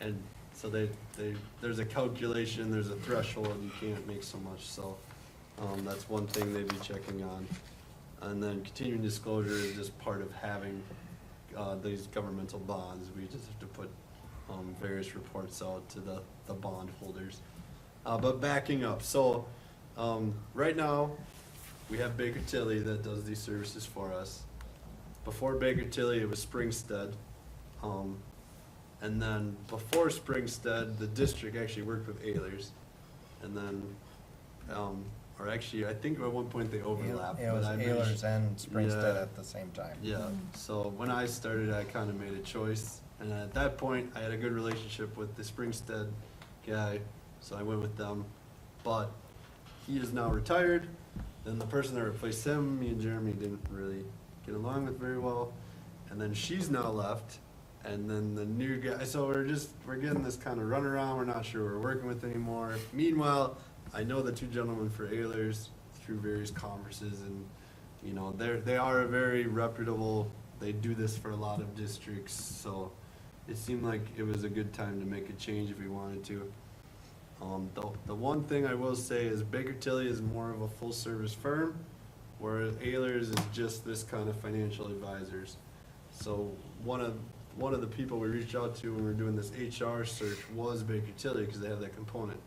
And so there's a calculation, there's a threshold, you can't make so much, so That's one thing they'd be checking on. And then continuing disclosure is just part of having these governmental bonds. We just have to put various reports out to the bond holders. But backing up, so right now, we have Baker Tilly that does these services for us. Before Baker Tilly, it was Springstead. And then before Springstead, the district actually worked with Ehlers. And then, or actually, I think at one point they overlapped. It was but I Ehlers and Springstead Yeah. at the same time. Yeah, so when I started, I kind of made a choice, and at that point, I had a good relationship with the Springstead guy, so I went with them. But he is now retired, then the person that replaced him, me and Jeremy didn't really get along with very well, and then she's now left, and then the new guy, so we're getting this kind of runaround, we're not sure who we're working with anymore. Meanwhile, I know the two gentlemen for Ehlers through various conferences, and you know, they are a very reputable, they do this for a lot of districts, so it seemed like it was a good time to make a change if we wanted to. The one thing I will say is Baker Tilly is more of a full-service firm, whereas Ehlers is just this kind of financial advisors. So one of the people we reached out to when we were doing this HR search was Baker Tilly, because they have that component.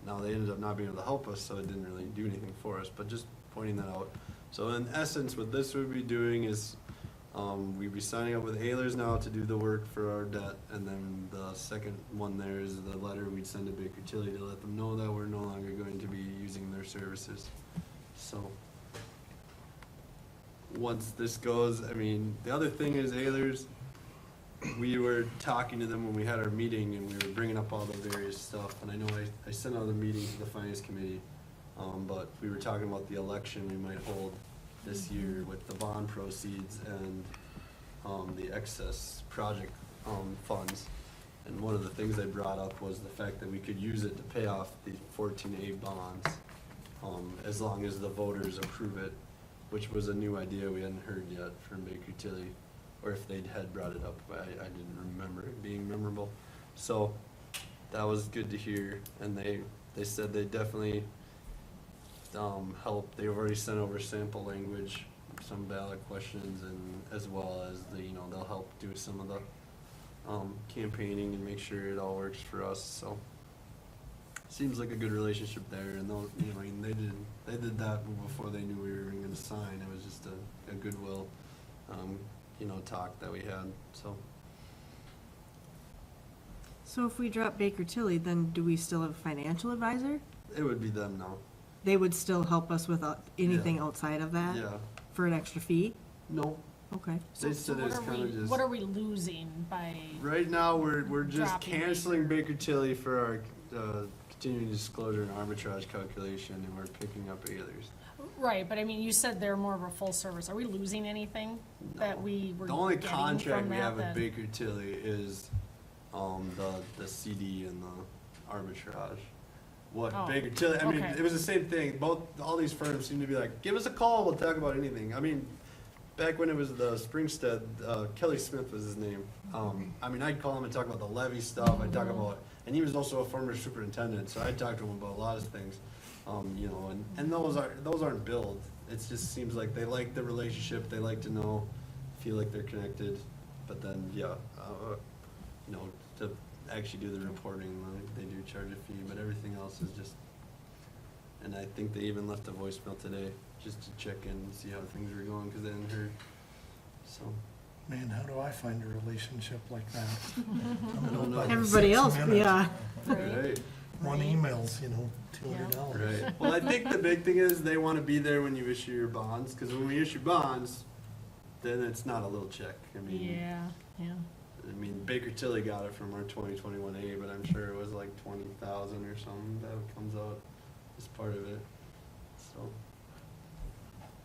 Now, they ended up not being able to help us, so it didn't really do anything for us, but just pointing that out. So in essence, what this would be doing is, we'd be signing up with Ehlers now to do the work for our debt, and then the second one there is the letter we'd send to Baker Tilly to let them know that we're no longer going to be using their services. So, once this goes, I mean, the other thing is Ehlers, we were talking to them when we had our meeting, and we were bringing up all the various stuff, and I know I sent out a meeting to the finance committee, but we were talking about the election we might hold this year with the bond proceeds and the excess project funds. And one of the things they brought up was the fact that we could use it to pay off the 14A bonds, as long as the voters approve it, which was a new idea we hadn't heard yet from Baker Tilly, or if they had brought it up, but I didn't remember it being memorable. So that was good to hear, and they said they definitely help. They've already sent over sample language, some ballot questions, and as well as they'll help do some of the campaigning and make sure it all works for us. So seems like a good relationship there, and those, I mean, they did that before they knew we were going to sign. It was just a goodwill, talk that we had. So if we drop Baker Tilly, then do we still have a financial advisor? It would be them now. They would still help us with anything Yeah. outside of that? Yeah. For an extra fee? No. Okay. They said it's kind of just. What are we losing by? Right now, we're just Dropping canceling Baker Tilly for our continuing disclosure and arbitrage calculation, and we're picking up Ehlers. Right, but I mean, you said they're more of a full service. Are we losing anything that No. we were The only getting contract from we that have with that- Baker Tilly is the CD and the arbitrage. What Oh, Baker Tilly, I mean, okay. it was the same thing. All these firms seem to be like, give us a call, we'll talk about anything. I mean, back when it was the Springstead, Kelly Smith was his name. I mean, I'd call him and talk about the levy stuff. I'd talk about, and he was also a former superintendent, so I'd talk to him about a lot of things. And those aren't billed. It just seems like they like the relationship. They like to know, feel like they're connected. But then, to actually do the reporting, they do charge a fee. But everything else is just. And I think they even left a voicemail today just to check in and see how things were going because they hadn't heard. So. Man, how do I find a relationship like that? I'm gonna buy Everybody 6 else, minutes. yeah. Right. One email's, $200. Right. Well, I think the big thing is they want to be there when you issue your bonds, because when we issue bonds, then it's not a little check. I mean, Baker Tilly got it from our 2021A, but I'm sure it was like 20,000 or something that comes out as part of it. So,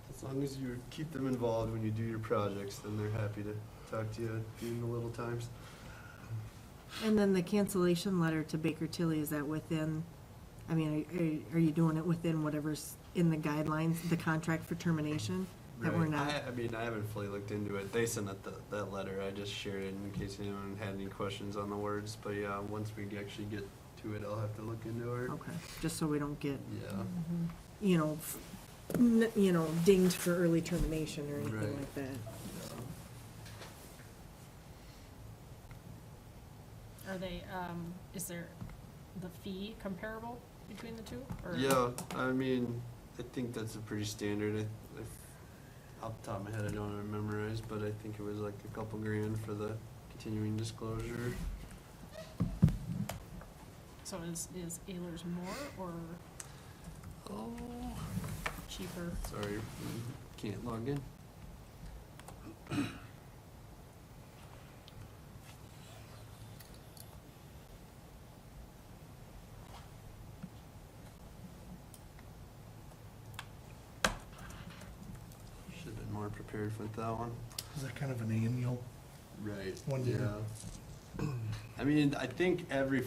as long as you keep them involved when you do your projects, then they're happy to talk to you during the little times. And then the cancellation letter to Baker Tilly, is that within, I mean, are you doing it within whatever's in the guidelines, the contract for termination? That we're Right. not, I haven't fully looked into it. They sent that letter. I just shared it in case anyone had any questions on the words. But yeah, once we actually get to it, I'll have to look into it. okay, just so we don't get, Yeah. you know, dinged for early termination or anything Right. like that. Are they, is there the fee comparable between the two? Or- Yeah, I mean, I think that's a pretty standard. Off the top of my head, I don't have it memorized, but I think it was like a couple grand for the continuing disclosure. So is Ehlers more or Oh, cheaper? sorry, can't log in. Should've been more prepared with that one. Is that kind of an annual? Right. One year. Yeah. I mean, I think every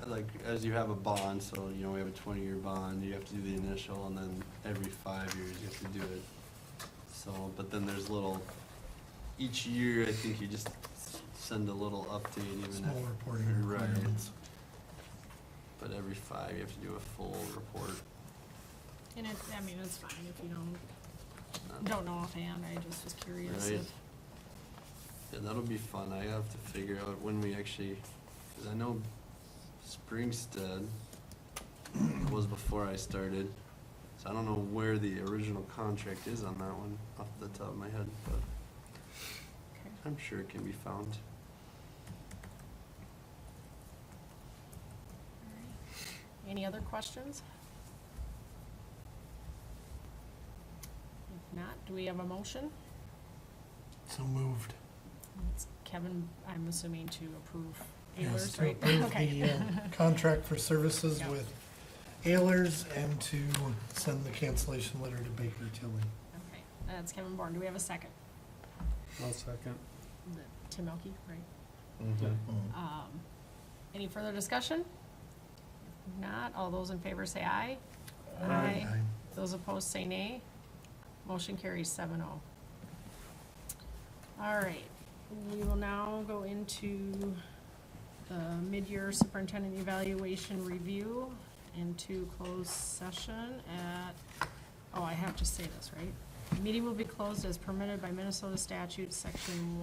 like, as you have a bond, so, you know, we have a 20-year bond, you have to do the initial, and then every 5 years you have to do it. So, but then there's each year, I think you just send a little update, even Small if. reporting Right. requirements. But every 5, you have to do a full report. And it, I mean, it's fine if you don't know offhand, I just was curious. Right. if- Yeah, that'll be fun. I have to figure out when we actually, because I know Springstead was before I started, so I don't know where the original contract is on that one off the top of my head, but Okay. I'm sure it can be found. Any other questions? If not, do we have a motion? So moved. It's Kevin, I'm assuming to approve Yes, Ehlers, to right? approve Okay. the contract for services Yeah. with Ehlers and to send the cancellation letter to Baker Tilly. Okay, that's Kevin Bourne. Do we have a second? I'll second. Tim Elke, right? Mm-hmm. Any further discussion? If not, all those in favor say aye. Aye. Those opposed say nay. Motion carries 7-0. All right, we will now go into the mid-year superintendent evaluation review into closed session at, oh, I have to say this, right? The meeting will be closed as permitted by Minnesota statute, section